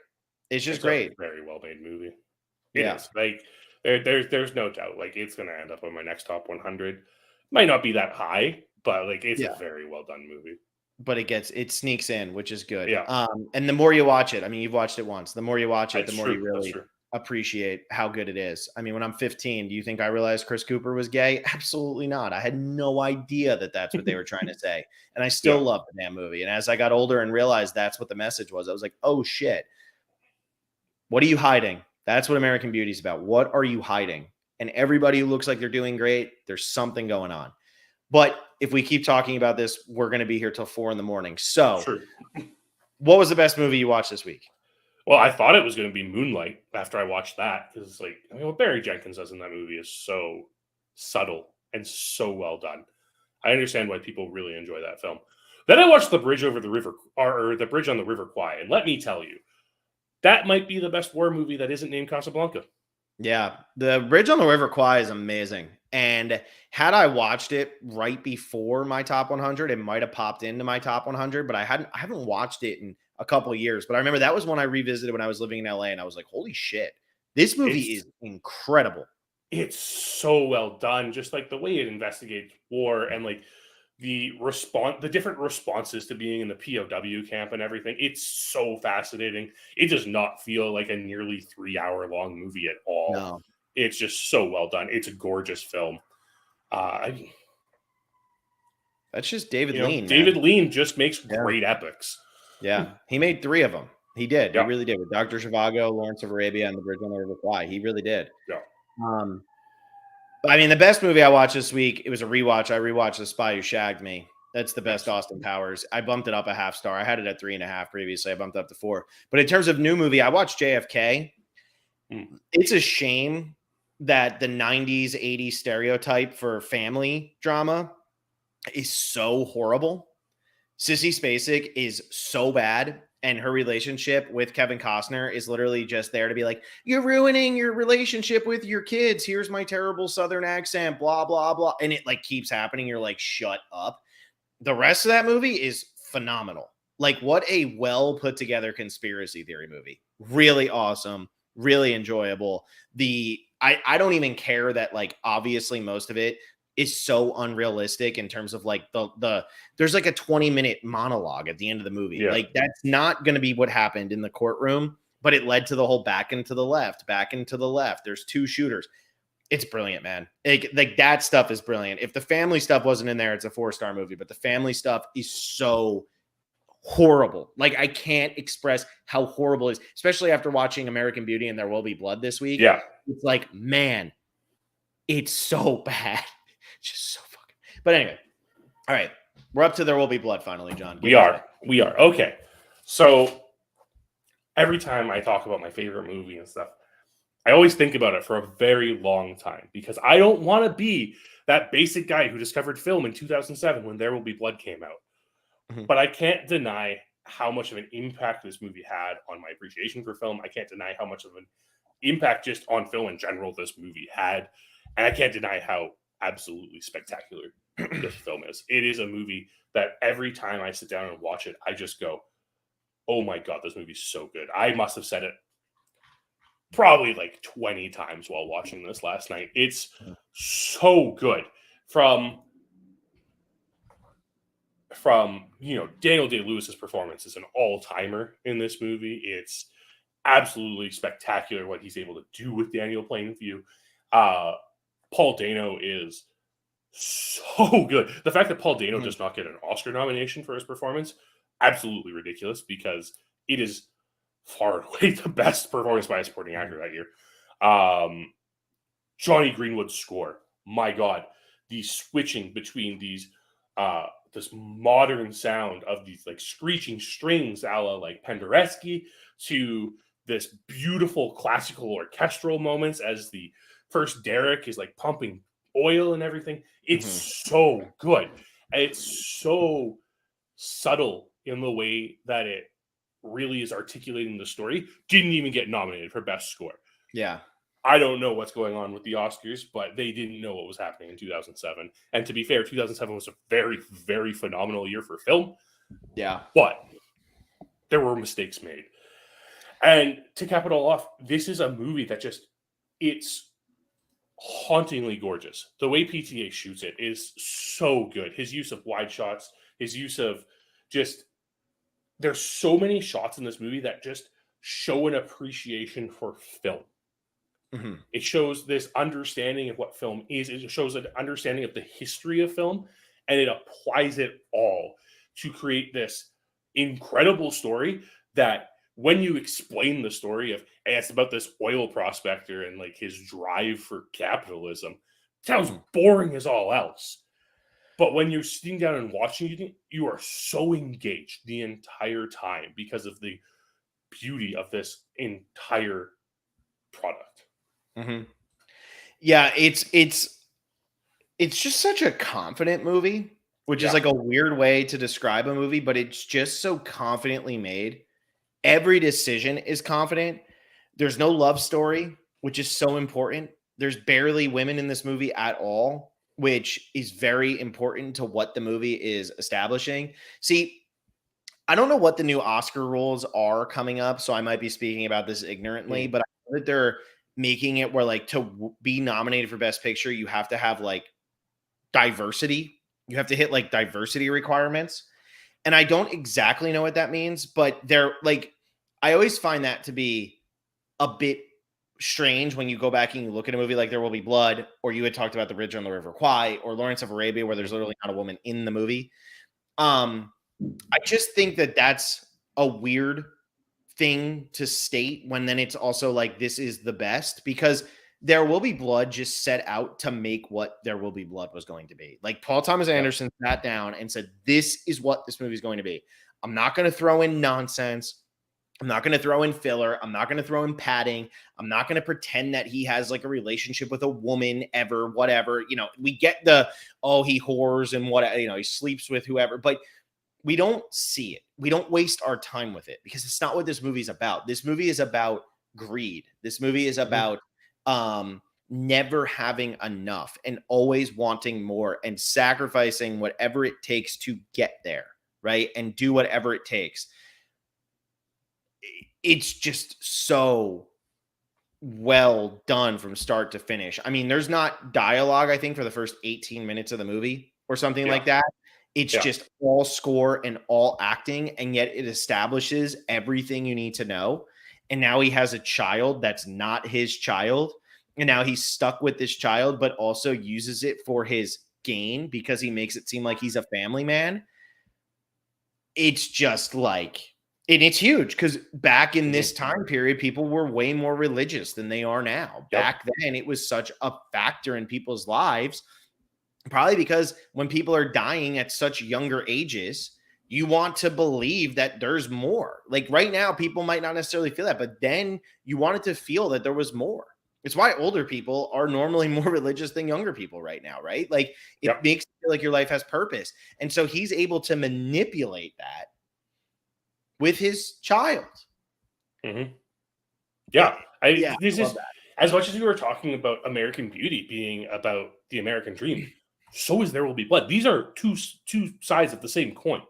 It's great. A very well made movie. It is. Like, there's no doubt. Like, it's gonna end up on my next top 100. Might not be that high, but like, it's a very well done movie. But it sneaks in, which is good. Yeah. And the more you watch it, I mean, you've watched it once. The more you watch it, the more you really That's true. appreciate how good it is. I mean, when I'm 15, do you think I realized Chris Cooper was gay? Absolutely not. I had no idea that that's what they were trying to say. And I still love the damn movie. And as I got older and realized that's what the message was, I was like, oh shit. What are you hiding? That's what American Beauty is about. What are you hiding? And everybody who looks like they're doing great, there's something going on. But if we keep talking about this, we're going to be here till 4 a.m. So what was the best movie you watched this week? Well, I thought it was going to be Moonlight after I watched that, because it's like, I mean, what Barry Jenkins does in that movie is so subtle and so well done. I understand why people really enjoy that film. Then I watched The Bridge Over the River, or The Bridge on the River Kwai, and let me tell you, that might be the best war movie that isn't named Casablanca. Yeah, The Bridge on the River Kwai is amazing. And had I watched it right before my top 100, it might have popped into my top 100, but I haven't watched it in a couple of years. But I remember that was one I revisited when I was living in LA, and I was like, holy shit, this movie is incredible. It's so well done. Just like the way it investigates war and like the different responses to being in the POW camp and everything. It's so fascinating. It does not feel like a nearly 3-hour long movie at all. No. It's just so well done. It's a gorgeous film. That's just David Lean. David Lean just makes great epics. Yeah. He made 3 of them. He did. He Yeah. really did. With Dr. Zhivago, Lawrence of Arabia, and The Bridge on the River Kwai. He really did. Yeah. I mean, the best movie I watched this week, it was a rewatch. I rewatched The Spy Who Shagged Me. That's the best Austin Powers. I bumped it up a half star. I had it at 3.5 previously. I bumped it up to 4. But in terms of new movie, I watched JFK. It's a shame that the 90s, 80s stereotype for family drama is so horrible. Sissy Spacek is so bad, and her relationship with Kevin Costner is literally just there to be like, you're ruining your relationship with your kids. Here's my terrible Southern accent, blah, blah, blah. And it like keeps happening. You're like, shut up. The rest of that movie is phenomenal. Like, what a well put together conspiracy theory movie. Really awesome, really enjoyable. I don't even care that, like, obviously most of it is so unrealistic in terms of like there's like a 20-minute monologue at the end of the movie. Yeah. Like, that's not going to be what happened in the courtroom, but it led to the whole back and to the left. There's 2 shooters. It's brilliant, man. Like that stuff is brilliant. If the family stuff wasn't in there, it's a 4-star movie, but the family stuff is so horrible. Like, I can't express how horrible it is, especially after watching American Beauty and There Will Be Blood this week. Yeah. It's like, man, it's so bad. Just so fucking. But anyway, all right, we're up to There Will Be Blood finally, John. We are. Okay. So every time I talk about my favorite movie and stuff, I always think about it for a very long time because I don't want to be that basic guy who discovered film in 2007 when There Will Be Blood came out. Mm-hmm. But I can't deny how much of an impact this movie had on my appreciation for film. I can't deny how much of an impact just on film in general this movie had. And I can't deny how absolutely spectacular this film is. It is a movie that every time I sit down and watch it, I just go, oh my God, this movie's so good. I must have said it probably like 20 times while watching this last night. It's so good. From Daniel Day-Lewis's performance is an all-timer in this movie. It's absolutely spectacular what he's able to do with Daniel Plainview. Paul Dano is so good. The fact that Paul Dano does not get an Oscar nomination for his performance, absolutely ridiculous, because it is far and away the best performance by a supporting actor that year. Johnny Greenwood's score, my God, the switching between these this modern sound of these like screeching strings a la like Penderecki to this beautiful classical orchestral moments as the first Derek is like pumping oil and everything. It's so good. And it's so subtle in the way that it really is articulating the story. Didn't even get nominated for best score. Yeah. I don't know what's going on with the Oscars, but they didn't know what was happening in 2007. And to be fair, 2007 was a very, very phenomenal year for film. Yeah. But there were mistakes made. And to cap it all off, this is a movie that it's hauntingly gorgeous. The way PTA shoots it is so good. His use of wide shots, his use of there's so many shots in this movie that just show an appreciation for film. Mm-hmm. It shows this understanding of what film is. It shows an understanding of the history of film, and it applies it all to create this incredible story that when you explain the story of, hey, it's about this oil prospector and like his drive for capitalism, it sounds boring as all else. But when you're sitting down and watching it, you are so engaged the entire time because of the beauty of this entire product. Mm-hmm. Yeah, it's just such a confident movie, which is like a weird way to describe a movie, but it's just so confidently made. Every decision is confident. There's no love story, which is so important. There's barely women in this movie at all, which is very important to what the movie is establishing. See, I don't know what the new Oscar rules are coming up, so I might be speaking about this ignorantly, but I know that they're making it where like to be nominated for Best Picture, you have to have like diversity. You have to hit like diversity requirements. And I don't exactly know what that means, but they're like, I always find that to be a bit strange when you go back and you look at a movie like There Will Be Blood, or you had talked about The Bridge on the River Kwai, or Lawrence of Arabia, where there's literally not a woman in the movie. I just think that that's a weird thing to state when then it's also like this is the best, because There Will Be Blood just set out to make what There Will Be Blood was going to be. Like Paul Thomas Anderson sat down and said, this is what this movie is going to be. I'm not going to throw in nonsense. I'm not going to throw in filler. I'm not going to throw in padding. I'm not going to pretend that he has like a relationship with a woman ever, whatever. You know, we get the, oh, he whores and what, you know, he sleeps with whoever, but we don't see it. We don't waste our time with it because it's not what this movie is about. This movie is about greed. This movie is about never having enough and always wanting more and sacrificing whatever it takes to get there, right? And do whatever it takes. It's just so well done from start to finish. I mean, there's not dialogue, I think, for the first 18 minutes of the movie or something like that. It's just all score and all acting, and yet it establishes everything you need to know. And now he has a child that's not his child. And now he's stuck with this child, but also uses it for his gain because he makes it seem like he's a family man. It's just like, and it's huge because back in this time period, people were way more religious than they are now. Back then, it was such a factor in people's lives, probably because when people are dying at such younger ages, you want to believe that there's more. Like right now, people might not necessarily feel that, but then you wanted to feel that there was more. It's why older people are normally more religious than younger people right now, right? Like it makes you feel like your life has purpose. And so he's able to manipulate that with his child. This is, as much as we were talking about American Beauty being about the American dream, so is There Will Be Blood. These are two sides of the same coin.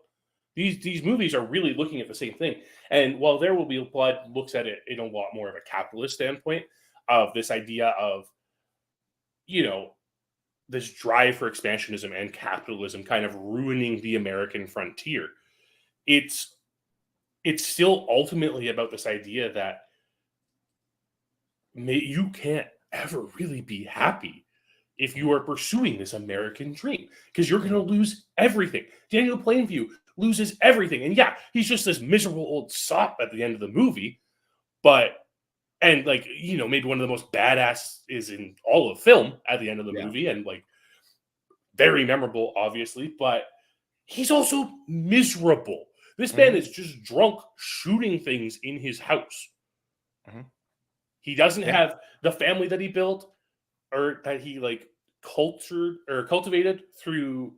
These movies are really looking at the same thing. And while There Will Be Blood looks at it in a lot more of a capitalist standpoint of this idea of, you know, this drive for expansionism and capitalism kind of ruining the American frontier, it's still ultimately about this idea that you can't ever really be happy if you are pursuing this American dream, because you're going to lose everything. Daniel Plainview loses everything. And yeah, he's just this miserable old sop at the end of the movie. And like, you know, maybe one of the most badass is in all of film at the end of the movie, and like very memorable, obviously, but he's also miserable. This man is just drunk shooting things in his house. He doesn't have the family that he built or that he like cultivated through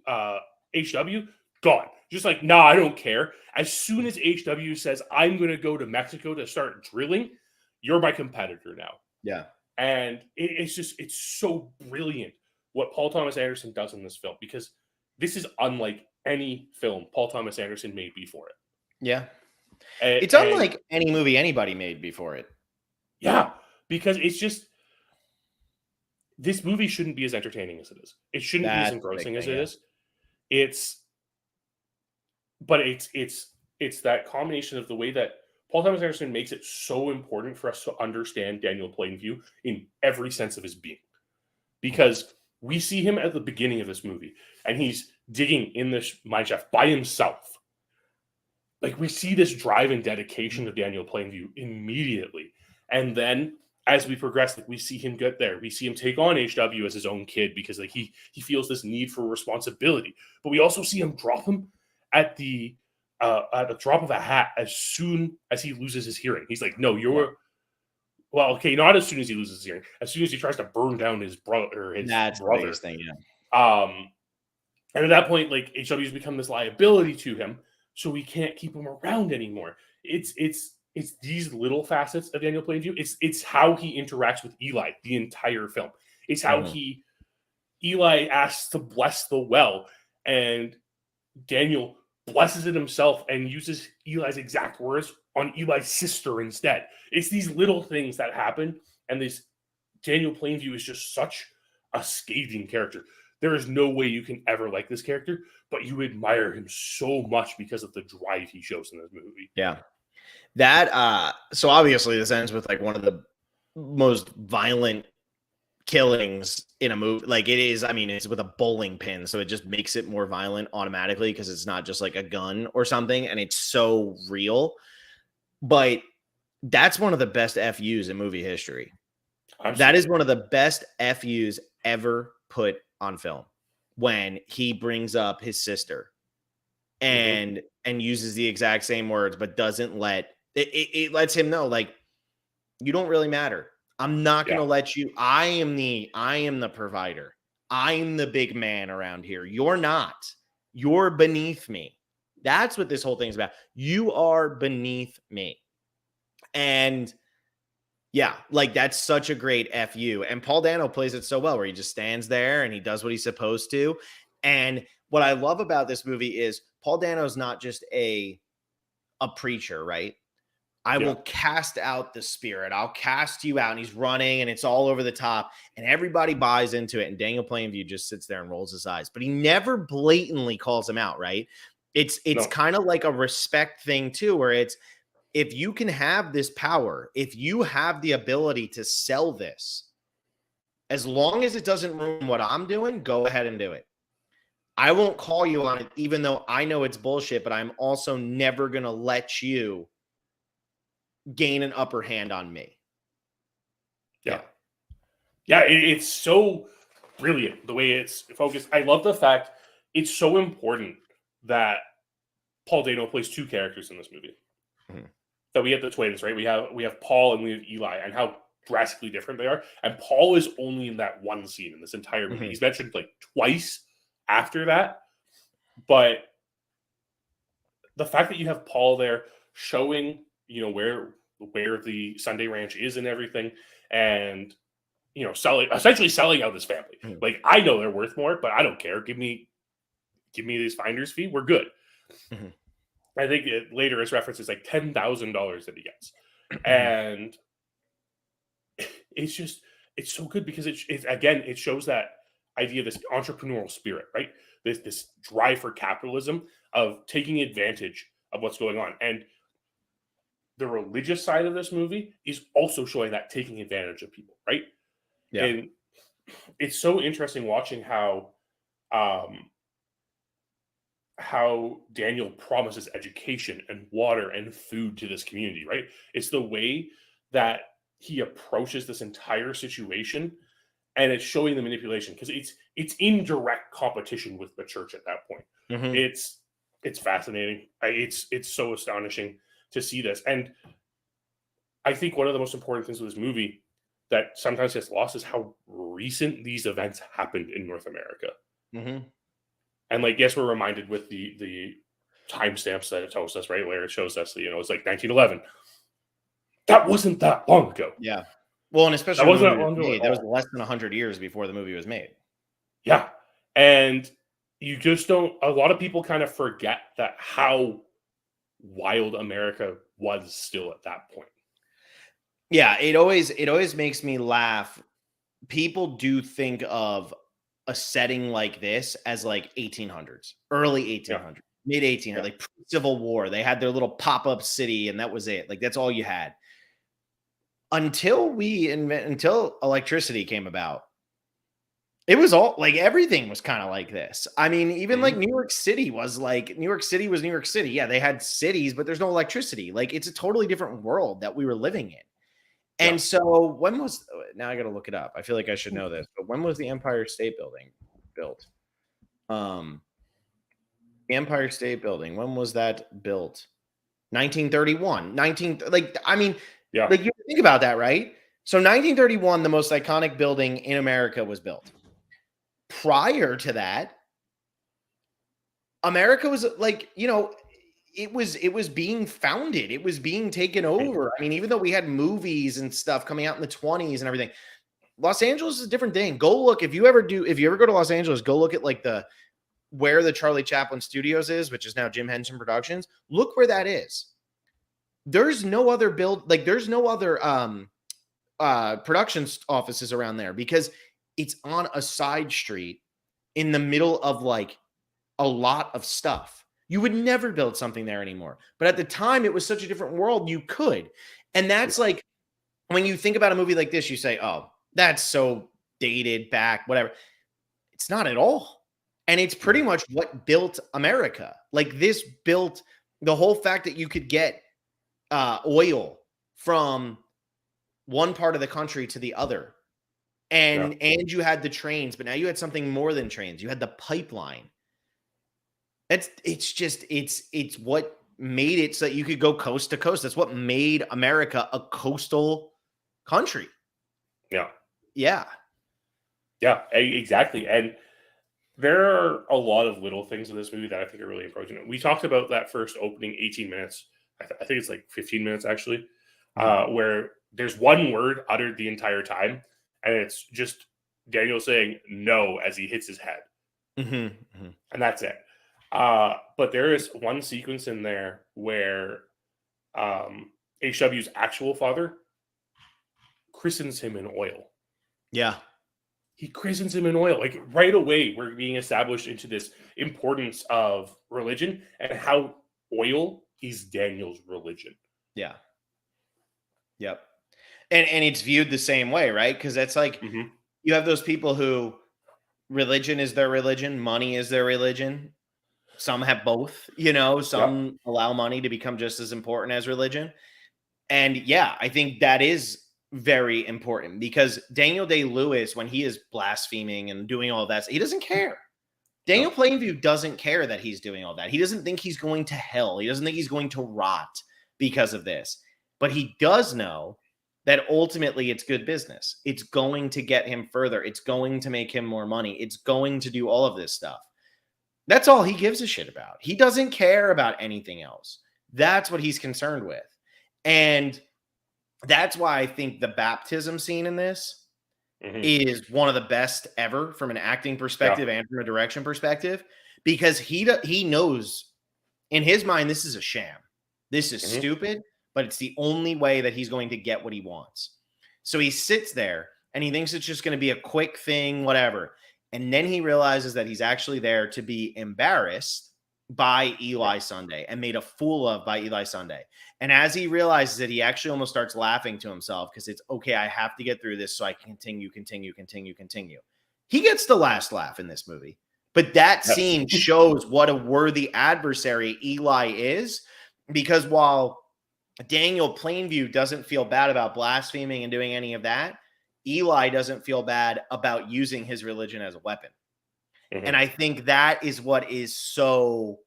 HW. Gone. Just like, nah, I don't care. As soon as HW says, I'm going to go to Mexico to start drilling, you're my competitor now. Yeah. And it's so brilliant what Paul Thomas Anderson does in this film, because this is unlike any film Paul Thomas Anderson made before it. Yeah. It's unlike any movie anybody made before it. Yeah. Because it's just, this movie shouldn't be as entertaining as it is. It shouldn't be as engrossing as it is. It's that combination of the way that Paul Thomas Anderson makes it so important for us to understand Daniel Plainview in every sense of his being. Because we see him at the beginning of this movie, and he's digging in this mine shaft by himself. Like, we see this drive and dedication of Daniel Plainview immediately. And then, as we progress, like, we see him get there. We see him take on HW as his own kid, because like he feels this need for responsibility. But we also see him drop him at the drop of a hat as soon as he loses his hearing. He's like, no, well, okay, not as soon as he loses his hearing. As soon as he tries to burn down his brother, That's the biggest thing, yeah. And at that point, like, HW's become this liability to him, so we can't keep him around anymore. It's these little facets of Daniel Plainview. It's how he interacts with Eli the entire film. It's how Eli asks to bless the well, and Daniel blesses it himself and uses Eli's exact words on Eli's sister instead. It's these little things that happen, and this Daniel Plainview is just such a scathing character. There is no way you can ever like this character, but you admire him so much because of the drive he shows in this movie. Yeah. That so obviously this ends with like one of the most violent killings in a movie. Like, it is, I mean, it's with a bowling pin, so it just makes it more violent automatically because it's not just like a gun or something, and it's so real. But That's one of the best FUs in movie history. Absolutely. That is one of the best FUs ever put on film, when he brings up his sister and uses the exact same words, but doesn't let it lets him know, like, you don't really matter. I'm not going to let you. I am the provider. I'm the big man around here. You're not. You're beneath me. That's what this whole thing's about. You are beneath me. And yeah, like, that's such a great FU. And Paul Dano plays it so well, where he just stands there and he does what he's supposed to. And what I love about this movie is Paul Dano's not just a preacher, right? I will cast out the spirit. I'll cast you out. And he's running and it's all over the top and everybody buys into it. And Daniel Plainview just sits there and rolls his eyes, but he never blatantly calls him out, right? It's kind of like a respect thing too, where it's, if you can have this power, if you have the ability to sell this, as long as it doesn't ruin what I'm doing, go ahead and do it. I won't call you on it, even though I know it's bullshit, but I'm also never going to let you gain an upper hand on me. Yeah, it's so brilliant the way it's focused. I love the fact it's so important that Paul Dano plays two characters in this movie. That we have the twins, right? We have Paul and we have Eli, and how drastically different they are. And Paul is only in that one scene in this entire movie. He's mentioned like twice after that. But the fact that you have Paul there showing, where the Sunday Ranch is and everything, and essentially selling out his family. Like, I know they're worth more, but I don't care. Give me this finder's fee. We're good. I think later it's references like $10,000 that he gets, and it's so good because it shows that idea, this entrepreneurial spirit, right? This drive for capitalism, of taking advantage of what's going on. And the religious side of this movie is also showing that, taking advantage of people, right? Yeah. And it's so interesting watching how Daniel promises education and water and food to this community, right? It's the way that he approaches this entire situation, and it's showing the manipulation, because it's in direct competition with the church at that point. It's fascinating. It's so astonishing to see this. And I think one of the most important things with this movie that sometimes gets lost is how recent these events happened in North America. And like, yes, we're reminded with the timestamps that it tells us, right, where it shows us, it's like 1911. That wasn't that long ago. Yeah. Well, and especially that wasn't that long ago. That was less than 100 years before the movie was made. Yeah. And you just don't, a lot of people kind of forget that, how wild America was still at that point. Yeah, it always makes me laugh. People do think of a setting like this as like 1800s, early 1800s, mid 1800s, like Civil War. They had their little pop-up city, and that was it. Like, that's all you had. Until electricity came about, it was all like, everything was kind of like this. I mean, even like New York City was New York City. Yeah, they had cities, but there's no electricity. Like, it's a totally different world that we were living in. And so now I got to look it up. I feel like I should know this, but when was the Empire State Building built? The Empire State Building, when was that built? 1931. Like, you think about that, right? So 1931, the most iconic building in America was built. Prior to that, America was like, it was being founded. It was being taken over. I mean, even though we had movies and stuff coming out in the 20s and everything, Los Angeles is a different thing. Go look, if you ever go to Los Angeles, go look at like where the Charlie Chaplin Studios is, which is now Jim Henson Productions. Look where that is. There's no other production offices around there, because it's on a side street in the middle of like a lot of stuff. You would never build something there anymore. But at the time, it was such a different world, you could. And that's like, when you think about a movie like this, you say, oh, that's so dated back, whatever. It's not at all. And it's pretty much what built America. Like, this built the whole fact that you could get oil from one part of the country to the other. And you had the trains, but now you had something more than trains. You had the pipeline. It's what made it so that you could go coast to coast. That's what made America a coastal country. Yeah. Yeah. Yeah, exactly. And there are a lot of little things in this movie that I think are really important. We talked about that first opening 18 minutes. I think it's like 15 minutes, actually, where there's one word uttered the entire time, and it's just Daniel saying no as he hits his head. And that's it. But there is one sequence in there where HW's actual father christens him in oil. Yeah. He christens him in oil. Like right away, we're being established into this importance of religion and how oil is Daniel's religion. Yeah. Yep. And it's viewed the same way, right? Because that's like you have those people who religion is their religion, money is their religion. Some have both, some allow money to become just as important as religion. And yeah, I think that is very important because Daniel Day-Lewis, when he is blaspheming and doing all that, he doesn't care. Daniel Plainview doesn't care that he's doing all that. He doesn't think he's going to hell. He doesn't think he's going to rot because of this. But he does know that ultimately it's good business. It's going to get him further. It's going to make him more money. It's going to do all of this stuff. That's all he gives a shit about. He doesn't care about anything else. That's what he's concerned with. And that's why I think the baptism scene in this is one of the best ever from an acting perspective and from a direction perspective, because he knows in his mind, this is a sham. This is stupid, but it's the only way that he's going to get what he wants. So he sits there and he thinks it's just going to be a quick thing, whatever. And then he realizes that he's actually there to be embarrassed by Eli Sunday and made a fool of by Eli Sunday. And as he realizes it, he actually almost starts laughing to himself because it's okay. I have to get through this so I can continue. He gets the last laugh in this movie, but that scene shows what a worthy adversary Eli is, because while Daniel Plainview doesn't feel bad about blaspheming and doing any of that, Eli doesn't feel bad about using his religion as a weapon. And I think that is what is so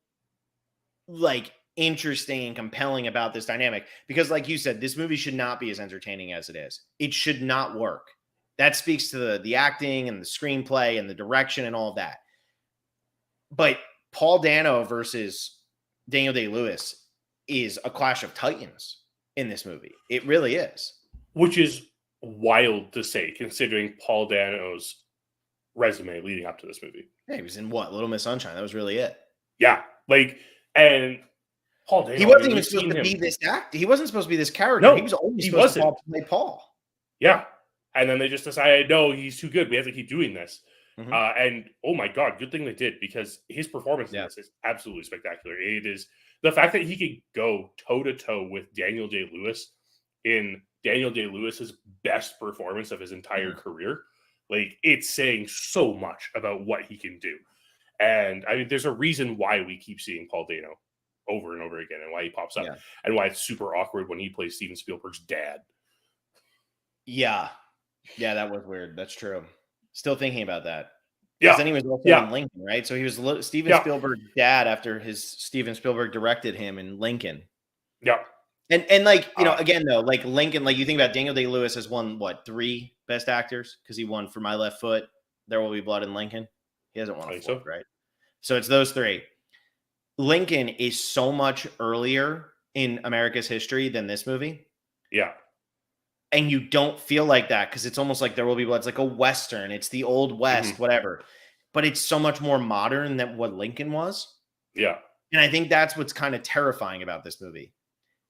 interesting and compelling about this dynamic, because like you said, this movie should not be as entertaining as it is. It should not work. That speaks to the acting and the screenplay and the direction and all of that. But Paul Dano versus Daniel Day-Lewis is a clash of titans in this movie. It really is. Which is wild to say, considering Paul Dano's resume leading up to this movie. Yeah, he was in what? Little Miss Sunshine. That was really it. Yeah. And Paul Dano, he wasn't even supposed to be this actor. He wasn't supposed to be this character. No, he was only supposed to play Paul. Yeah. And then they just decided, no, he's too good. We have to keep doing this. And oh my God, good thing they did, because his performance in this is absolutely spectacular. It is the fact that he could go toe to toe with Daniel Day-Lewis in Daniel Day-Lewis's best performance of his entire career. It's saying so much about what he can do. And I mean, there's a reason why we keep seeing Paul Dano over and over again, and why he pops up, and why it's super awkward when he plays Steven Spielberg's dad. Yeah, that was weird. That's true. Still thinking about that. Yeah. Then he was also in Lincoln, right? So he was Steven Spielberg's dad after Steven Spielberg directed him in Lincoln. Yeah. And again, though, Lincoln, you think about Daniel Day-Lewis has won, 3 Best Actors? Because he won For My Left Foot, There Will Be Blood in Lincoln. He hasn't won a 4th, right? So it's those 3. Lincoln is so much earlier in America's history than this movie. Yeah. And you don't feel like that because it's almost like There Will Be Blood. It's like a Western. It's the Old West, whatever. But it's so much more modern than what Lincoln was. Yeah. And I think that's what's kind of terrifying about this movie.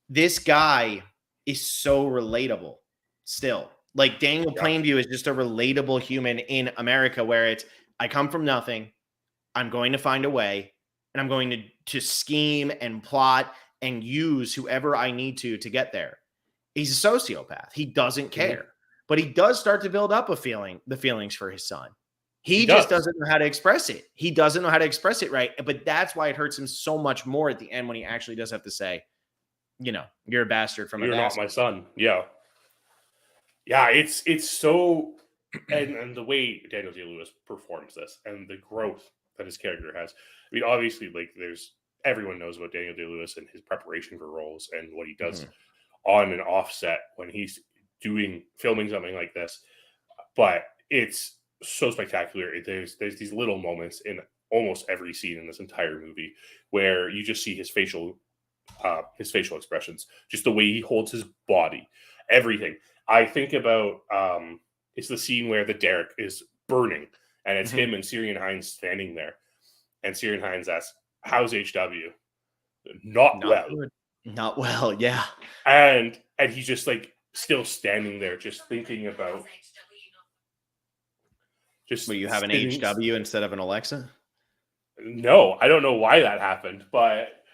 This guy is so relatable still. Daniel Plainview is just a relatable human in America, where it's, I come from nothing. I'm going to find a way, and I'm going to scheme and plot and use whoever I need to get there. He's a sociopath. He doesn't care, but he does start to build up the feelings for his son. He just doesn't know how to express it. He doesn't know how to express it right. But that's why it hurts him so much more at the end when he actually does have to say, you're a bastard from a You're not bastard. my son. Yeah. Yeah, it's so and the way Daniel Day-Lewis performs this and the growth that his character has. I mean, obviously, like there's everyone knows about Daniel Day-Lewis and his preparation for roles and what he does Mhm. on and offset when he's filming something like this. But it's so spectacular. There's these little moments in almost every scene in this entire movie where you just see his facial expressions, just the way he holds his body, everything. I think about it's the scene where the derrick is burning and it's Mhm. him and Syrian Hines standing there, and Syrian Hines asks, "How's HW?" Not Not well, good. Not well, yeah. and he's just like still standing there, just thinking about Will just you have an sitting. HW instead of an Alexa? No, I don't know why that happened, but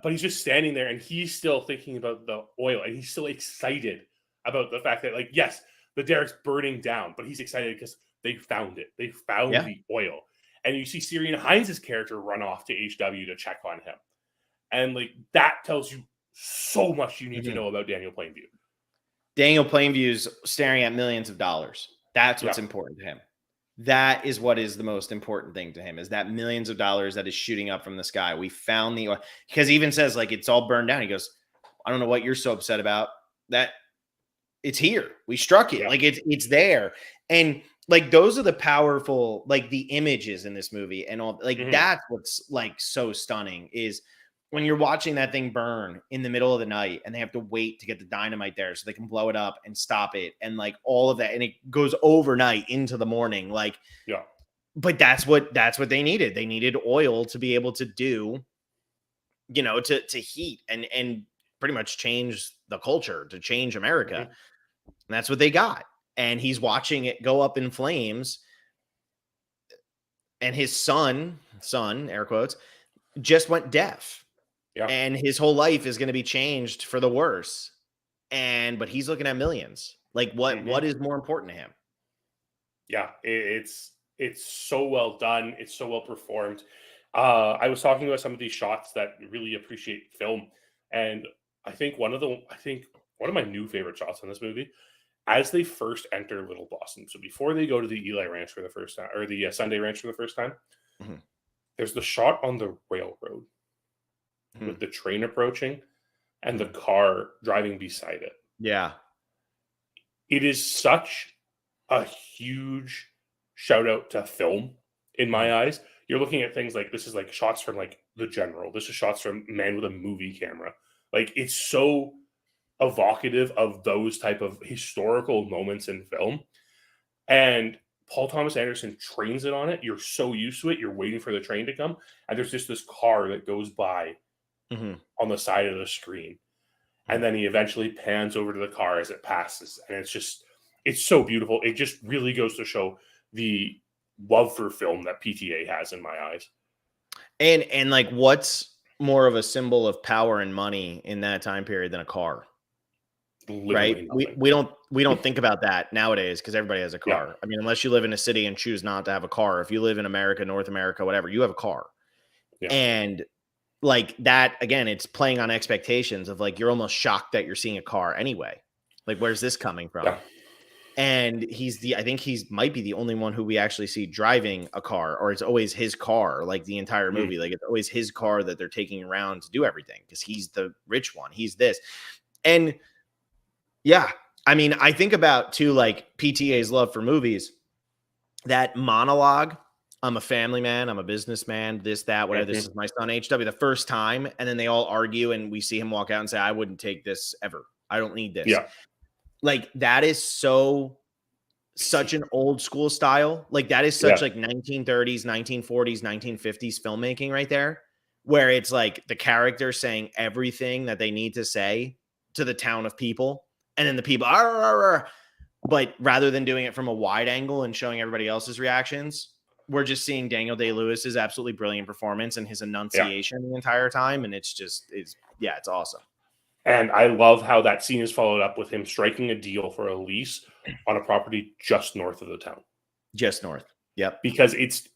he's just standing there and he's still thinking about the oil and he's still excited about the fact that like yes, the derrick's burning down, but he's excited because they found it. They found Yeah. the oil. And you see Syrian Hines' character run off to HW to check on him. And like that tells you so much you need to Mhm. know about Daniel Plainview. Daniel Plainview's staring at millions of dollars. That's Yeah. what's important to him. That is what is the most important thing to him, is that millions of dollars that is shooting up from the sky. We found the oil, because he even says like it's all burned down. He goes, I don't know what you're so upset about. That it's here. We struck it. Yeah. Like it's there. And like those are the powerful, like the images in this movie and all, like Mhm. that's what's like so stunning is when you're watching that thing burn in the middle of the night and they have to wait to get the dynamite there so they can blow it up and stop it and like all of that, and it goes overnight into the morning, like, Yeah. but that's what they needed. They needed oil to be able to do, to heat and pretty much change the culture, to change America. Mhm. And that's what they got. And he's watching it go up in flames. And his son, air quotes, just went deaf. Yeah. And his whole life is going to be changed for the worse. But he's looking at millions. Like what Mhm. is more important to him? Yeah, it's so well done. It's so well performed. I was talking about some of these shots that really appreciate film, and I think one of my new favorite shots in this movie, as they first enter Little Boston. So before they go to the Eli Ranch for the first time, or the Sunday Ranch for the first time, Mhm. there's the shot on the railroad with Mhm. the train approaching and the Mhm. car driving beside it. Yeah. It is such a huge shout out to film in my Mhm. eyes. You're looking at things like this is like shots from like The General. This is shots from Man with a Movie Camera. Like it's so evocative of those type of historical moments in film. And Paul Thomas Anderson trains it on it. You're so used to it. You're waiting for the train to come, and there's just this car that goes by Mhm. on the side of the screen, and Mhm. then he eventually pans over to the car as it passes, and it's so beautiful. It just really goes to show the love for film that PTA has in my eyes. And like what's more of a symbol of power and money in that time period than a car? Right? Literally We nothing. we don't we don't think about that nowadays because everybody has a Yeah, car. I mean, unless you live in a city and choose not to have a car. If you live in America, North America, whatever, you have a car. yeah, And like that, again, it's playing on expectations of like you're almost shocked that you're seeing a car anyway. Like, where's this coming yeah. from? And I think he's might be the only one who we actually see driving a car, or it's always his car, like the entire Mm, movie. Like it's always his car that they're taking around to do everything because he's the rich one. He's this. And yeah, I mean, I think about too, like PTA's love for movies, that monologue. I'm a family man. I'm a businessman. This, that, whatever. This mhm. is my son, HW. The first time, and then they all argue, and we see him walk out and say, "I wouldn't take this ever. I don't need this." Yeah, Like that is such an old school style. Like that is such yeah, like 1930s, 1940s, 1950s filmmaking right there, where it's like the character saying everything that they need to say to the town of people, and then the people, "Arr, arr, arr." But rather than doing it from a wide angle and showing everybody else's reactions, we're just seeing Daniel Day-Lewis's absolutely brilliant performance and his yeah. enunciation the entire time, and it's awesome. And I love how that scene is followed up with him striking a deal for a lease on a property just north of the town Just north. Yep. because it's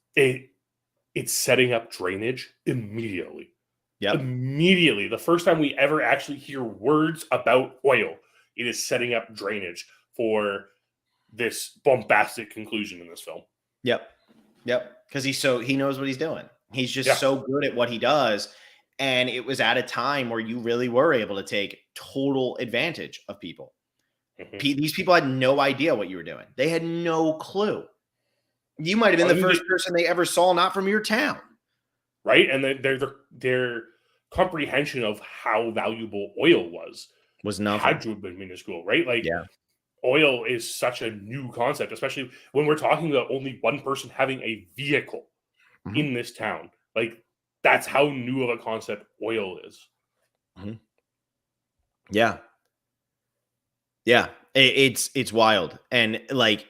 setting up drainage immediately. Yep. Immediately, the first time we ever actually hear words about oil, it is setting up drainage for this bombastic conclusion in this film. Yep. Because he knows what he's doing. He's just Yeah. so good at what he does. And it was at a time where you really were able to take total advantage of people. These people had no idea what you were doing. They had no clue. You might have been the first person they ever saw, not from your town. Right? And their comprehension of how valuable oil was nothing. Had to have been minuscule, right? Like, oil is such a new concept, especially when we're talking about only one person having a vehicle in this town. Like, that's how new of a concept oil is. Yeah. Yeah. It's wild. And like,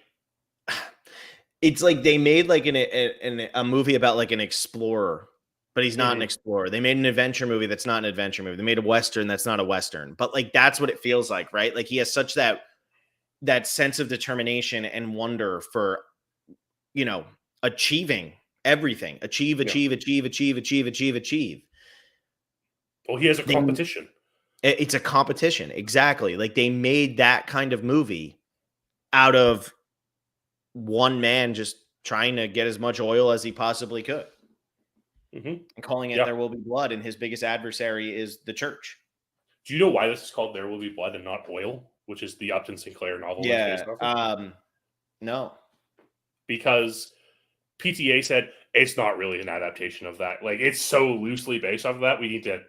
it's like they made like a movie about like an explorer, but he's not an explorer. They made an adventure movie that's not an adventure movie. They made a Western that's not a Western. But like, that's what it feels like, right? Like, he has such that sense of determination and wonder for, achieving everything. Achieve. Well, he has a competition. It's a competition. Exactly. Like, they made that kind of movie out of one man just trying to get as much oil as he possibly could. And calling it There Will Be Blood, and his biggest adversary is the church. Do you know why this is called There Will Be Blood and not Oil, which is the Upton Sinclair novel? No. Because PTA said it's not really an adaptation of that. Like, it's so loosely based off of that, we need to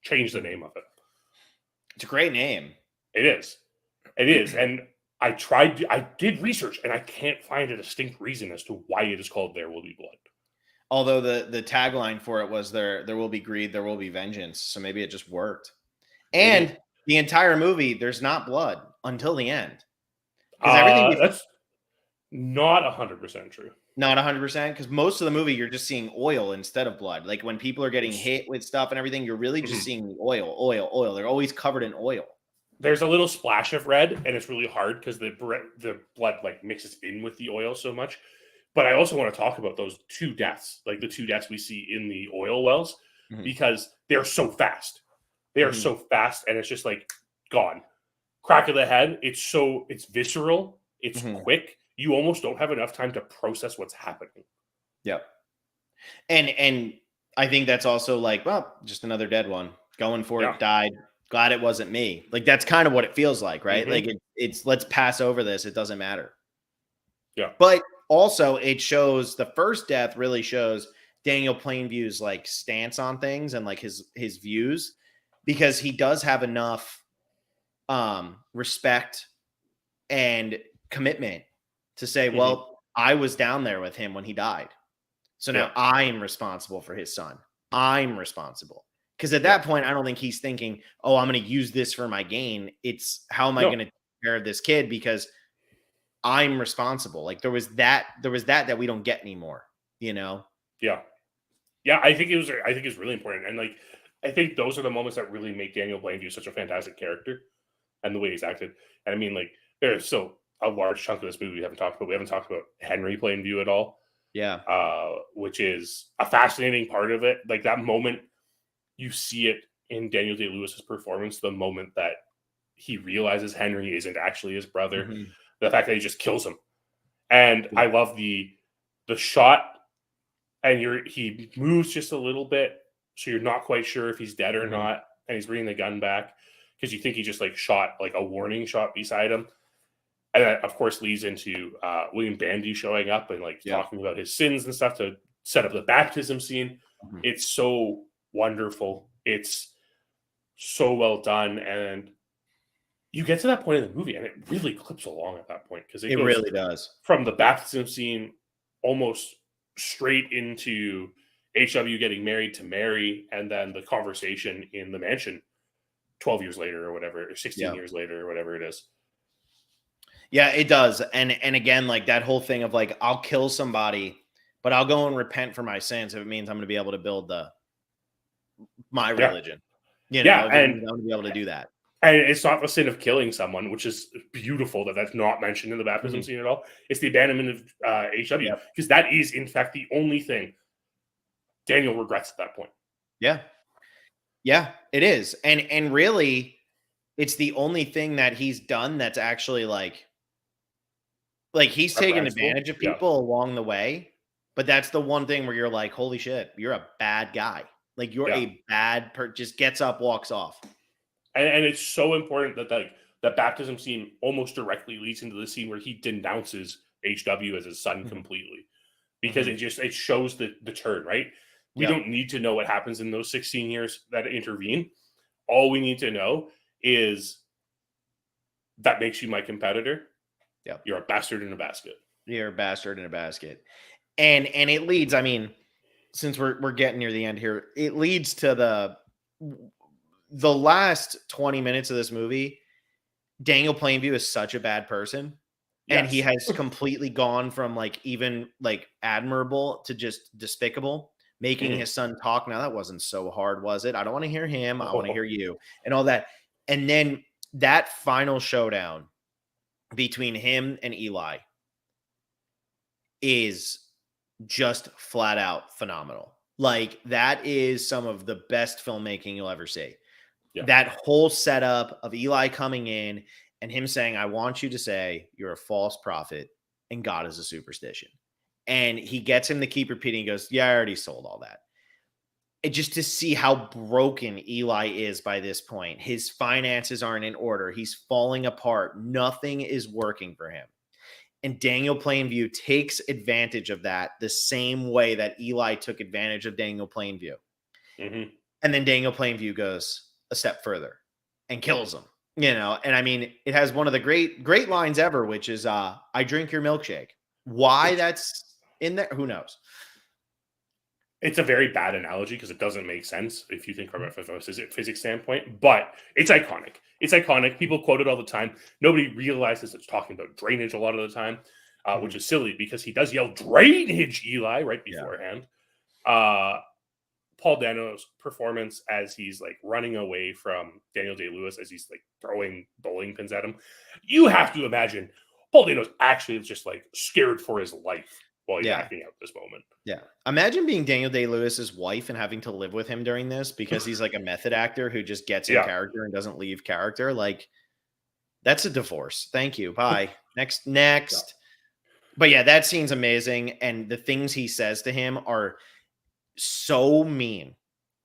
change the name of it. It's a great name. It is. And I did research, and I can't find a distinct reason as to why it is called There Will Be Blood. Although the tagline for it was there will be greed, there will be vengeance. So maybe it just worked. And the entire movie, there's not blood until the end. Because that's not 100% true. Not 100%, because most of the movie you're just seeing oil instead of blood. Like, when people are getting hit with stuff and everything, you're really just seeing the oil. They're always covered in oil. There's a little splash of red, and it's really hard because the blood like mixes in with the oil so much. But I also want to talk about those two deaths, like the two deaths we see in the oil wells, because they're so fast. They are so fast, and it's just like gone. Crack of the head. It's visceral. It's quick. You almost don't have enough time to process what's happening. Yep. And I think that's also like, well, just another dead one. Going for it, died. Glad it wasn't me. Like, that's kind of what it feels like, right? Like, it's let's pass over this. It doesn't matter. Yeah. But also, it shows, the first death really shows Daniel Plainview's like stance on things and like his views, because he does have enough respect and commitment to say, well, I was down there with him when he died. So now I'm responsible for his son. I'm responsible. Because at that point, I don't think he's thinking, oh, I'm going to use this for my gain. It's how am I going to take care of this kid, because I'm responsible. Like, there was that we don't get anymore, Yeah. Yeah. I think it's really important. And like, I think those are the moments that really make Daniel Plainview such a fantastic character, and the way he's acted. And I mean, like, there's still a large chunk of this movie we haven't talked about. We haven't talked about Henry Plainview at all. Yeah. Which is a fascinating part of it. Like, that moment, you see it in Daniel Day-Lewis's performance, the moment that he realizes Henry isn't actually his brother, the fact that he just kills him. And I love the shot, and he moves just a little bit, so you're not quite sure if he's dead or not, and he's bringing the gun back because you think he just like shot like a warning shot beside him. And that, of course, leads into William Bandy showing up and like talking about his sins and stuff to set up the baptism scene. It's so wonderful. It's so well done. And you get to that point in the movie, and it really clips along at that point, because it goes really does from the baptism scene almost straight into HW getting married to Mary, and then the conversation in the mansion 12 years later or whatever, or 16 years later or whatever it is. Yeah, it does. And again, like, that whole thing of like, I'll kill somebody, but I'll go and repent for my sins if it means I'm going to be able to build my religion. And I'm going to be able to do that. And it's not the sin of killing someone, which is beautiful that's not mentioned in the baptism scene at all. It's the abandonment of HW, because that is, in fact, the only thing Daniel regrets at that point. Yeah. Yeah, it is. And really, it's the only thing that he's done that's actually like he's taken Reprehensible. advantage of Yeah. people along the way, but that's the one thing where you're like, holy shit, you're a bad guy. Like you're Yeah. a bad just gets up, walks off. And it's so important that that baptism scene almost directly leads into the scene where he denounces HW as his son Mhm. completely. Because Mhm. it shows the turn, right? We Yep. don't need to know what happens in those 16 years that intervene. All we need to know is that makes you my competitor. Yep. You're a bastard in a basket. You're a bastard in a basket. And it leads, I mean, since we're getting near the end here, it leads to the last 20 minutes of this movie. Daniel Plainview is such a bad person, and he Yes. has completely gone from like even like admirable to just despicable, making Mhm. his son talk. Now that wasn't so hard, was it? I don't want to hear him. I want to hear Oh, you and all that. And then that final showdown between him and Eli is just flat out phenomenal. Like that is some of the best filmmaking you'll ever see. yeah. That whole setup of Eli coming in and him saying, I want you to say you're a false prophet and God is a superstition. And he gets him to keep repeating. He goes, yeah, I already sold all that. And just to see how broken Eli is by this point, his finances aren't in order. He's falling apart. Nothing is working for him. And Daniel Plainview takes advantage of that the same way that Eli took advantage of Daniel Plainview. Hmm. And then Daniel Plainview goes a step further and kills him. And I mean, it has one of the great lines ever, which is I drink your milkshake. Why Which that's in there, who knows? it's a very bad analogy because it doesn't make sense if you think from a physics standpoint, but it's iconic. It's iconic. People quote it all the time. Nobody realizes it's talking about drainage a lot of the time, which Mhm. is silly because he does yell drainage, Eli, right Yeah. beforehand. Uh, Paul Dano's performance as he's like running away from Daniel Day-Lewis as he's like throwing bowling pins at him. You have to imagine Paul Dano's actually just like scared for his life while he's Yeah. acting out this moment. Yeah. Imagine being Daniel Day-Lewis's wife and having to live with him during this because he's like a method actor who just gets in Yeah. character and doesn't leave character. Like, that's a divorce. Thank you. Bye. Next. But yeah, that scene's amazing. And the things he says to him are so mean.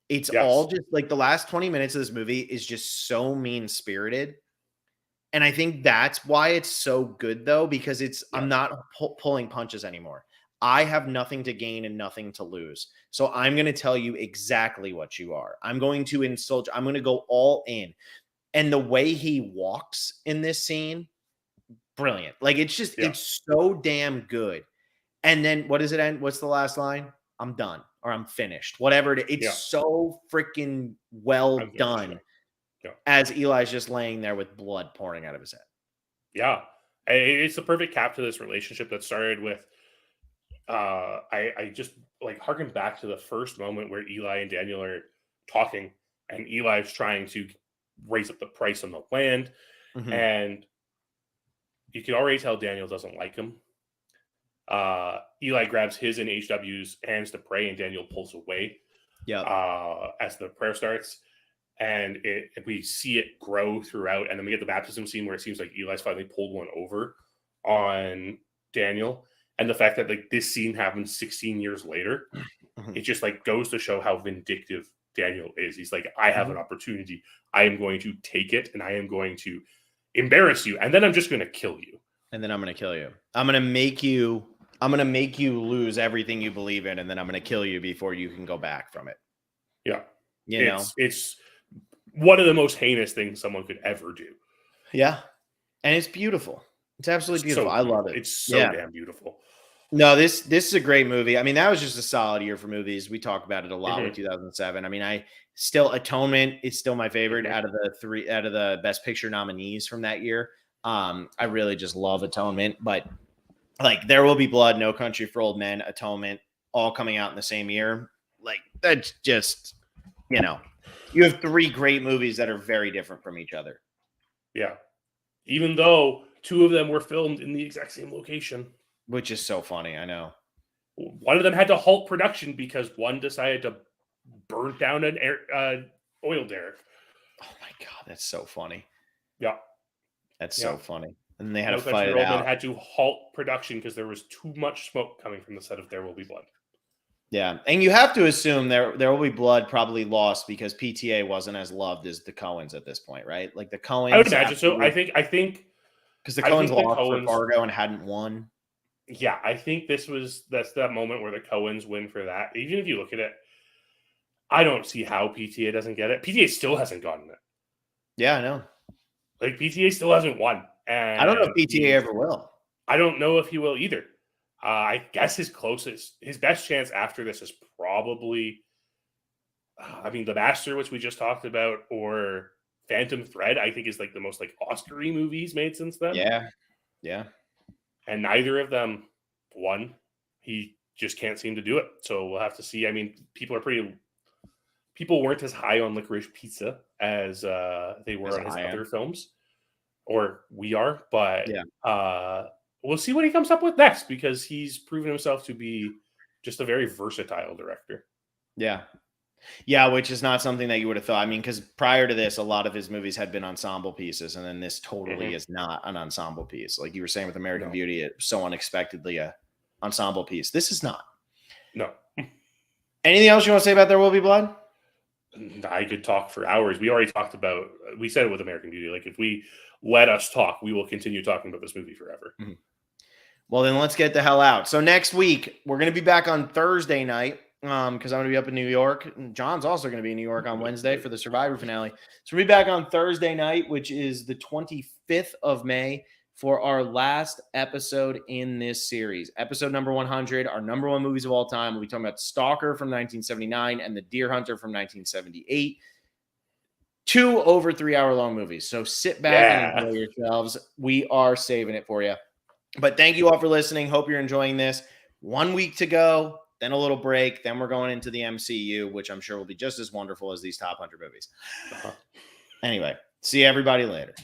It's all Yes. just like the last 20 minutes of this movie is just so mean spirited. And I think that's why it's so good though, because I'm Yes. not pulling punches anymore. I have nothing to gain and nothing to lose. So I'm going to tell you exactly what you are. I'm going to insult you. I'm going to go all in. And the way he walks in this scene, brilliant. Like Yeah. it's so damn good. And then what does it end? What's the last line? I'm done or I'm finished. Whatever it is. It's Yeah. so freaking I'm well finished. Yeah. done Yeah. as Eli's just laying there with blood pouring out of his head. Yeah. It's the perfect cap to this relationship that started with I just like harken back to the first moment where Eli and Daniel are talking and Eli's trying to raise up the price on the land Mhm. and you can already tell Daniel doesn't like him. Eli grabs his and HW's hands to pray and Daniel pulls away Yep. as the prayer starts. And we see it grow throughout. And then we get the baptism scene where it seems like Eli's finally pulled one over on Daniel. And the fact that like this scene happens 16 years later, Mhm. it just like goes to show how vindictive Daniel is. He's like, I have an Mhm. opportunity. I am going to take it and I am going to embarrass you. And then I'm just going to kill you. And then I'm gonna kill you. I'm gonna make you lose everything you believe in, and then I'm gonna kill you before you can go back from it. Yeah. You know? It's one of the most heinous things someone could ever do. Yeah. And it's beautiful. It's absolutely It's beautiful. so I love beautiful. it. It's so Yeah. damn beautiful. No, this is a great movie. I mean, that was just a solid year for movies. We talk about it a lot with Hmm. 2007. I mean, I still Atonement is still my favorite Hmm. out of the Best Picture nominees from that year. I really just love Atonement, but like There Will Be Blood, No Country for Old Men, Atonement, all coming out in the same year. Like that's just, you know, you have three great movies that are very different from each other, Yeah. Even though two of them were filmed in the exact same location. which is so funny. I know. One of them had to halt production because one decided to burn down an oil derrick. Oh my God, that's so funny. Yeah. That's Yeah. so funny. And they had No to Country fight for it Old Men out. had to halt production because there was too much smoke coming from the set of There Will Be Blood. Yeah, and you have to assume there will be blood probably lost because PTA wasn't as loved as the Coens at this point, right? Like the Coens, I would imagine so. I think because the I Coens think the lost for Coens. Fargo and hadn't won. Yeah, I think that's that moment where the Coens win for that. Even if you look at it, I don't see how PTA doesn't get it. PTA still hasn't gotten it. Yeah, I know. Like PTA still hasn't won, I don't know if and PTA ever will. I don't know if he will either. I guess his best chance after this is probably, I mean, The Master, which we just talked about, or Phantom Thread. I think is like the most like Oscar-y movie he's made since then. Yeah. And neither of them won. He just can't seem to do it. So we'll have to see. I mean, people weren't as high on Licorice Pizza as they were on his other films, or we are. But we'll see what he comes up with next because he's proven himself to be just a very versatile director. Yeah, which is not something that you would have thought. I mean, because prior to this, a lot of his movies had been ensemble pieces, and then this totally is not an ensemble piece. Like you were saying with American Beauty, it's so unexpectedly a ensemble piece. This is not. No. Anything else you want to say about There Will Be Blood? I could talk for hours. We already talked about, we said it with American Beauty. Like if we let us talk, we will continue talking about this movie forever. Mm-hmm. Well, then let's get the hell out. So next week, we're going to be back on Thursday night because I'm going to be up in New York. And John's also going to be in New York on Wednesday for the Survivor finale. So we'll be back on Thursday night, which is the 25th of May, for our last episode in this series. Episode number 100, our number one movies of all time. We'll be talking about Stalker from 1979 and The Deer Hunter from 1978. 2 over 3 hour long movies. So sit back and enjoy yourselves. We are saving it for you. But thank you all for listening. Hope you're enjoying this. 1 week to go, then a little break. Then we're going into the MCU, which I'm sure will be just as wonderful as these top 100 movies. Anyway, see everybody later.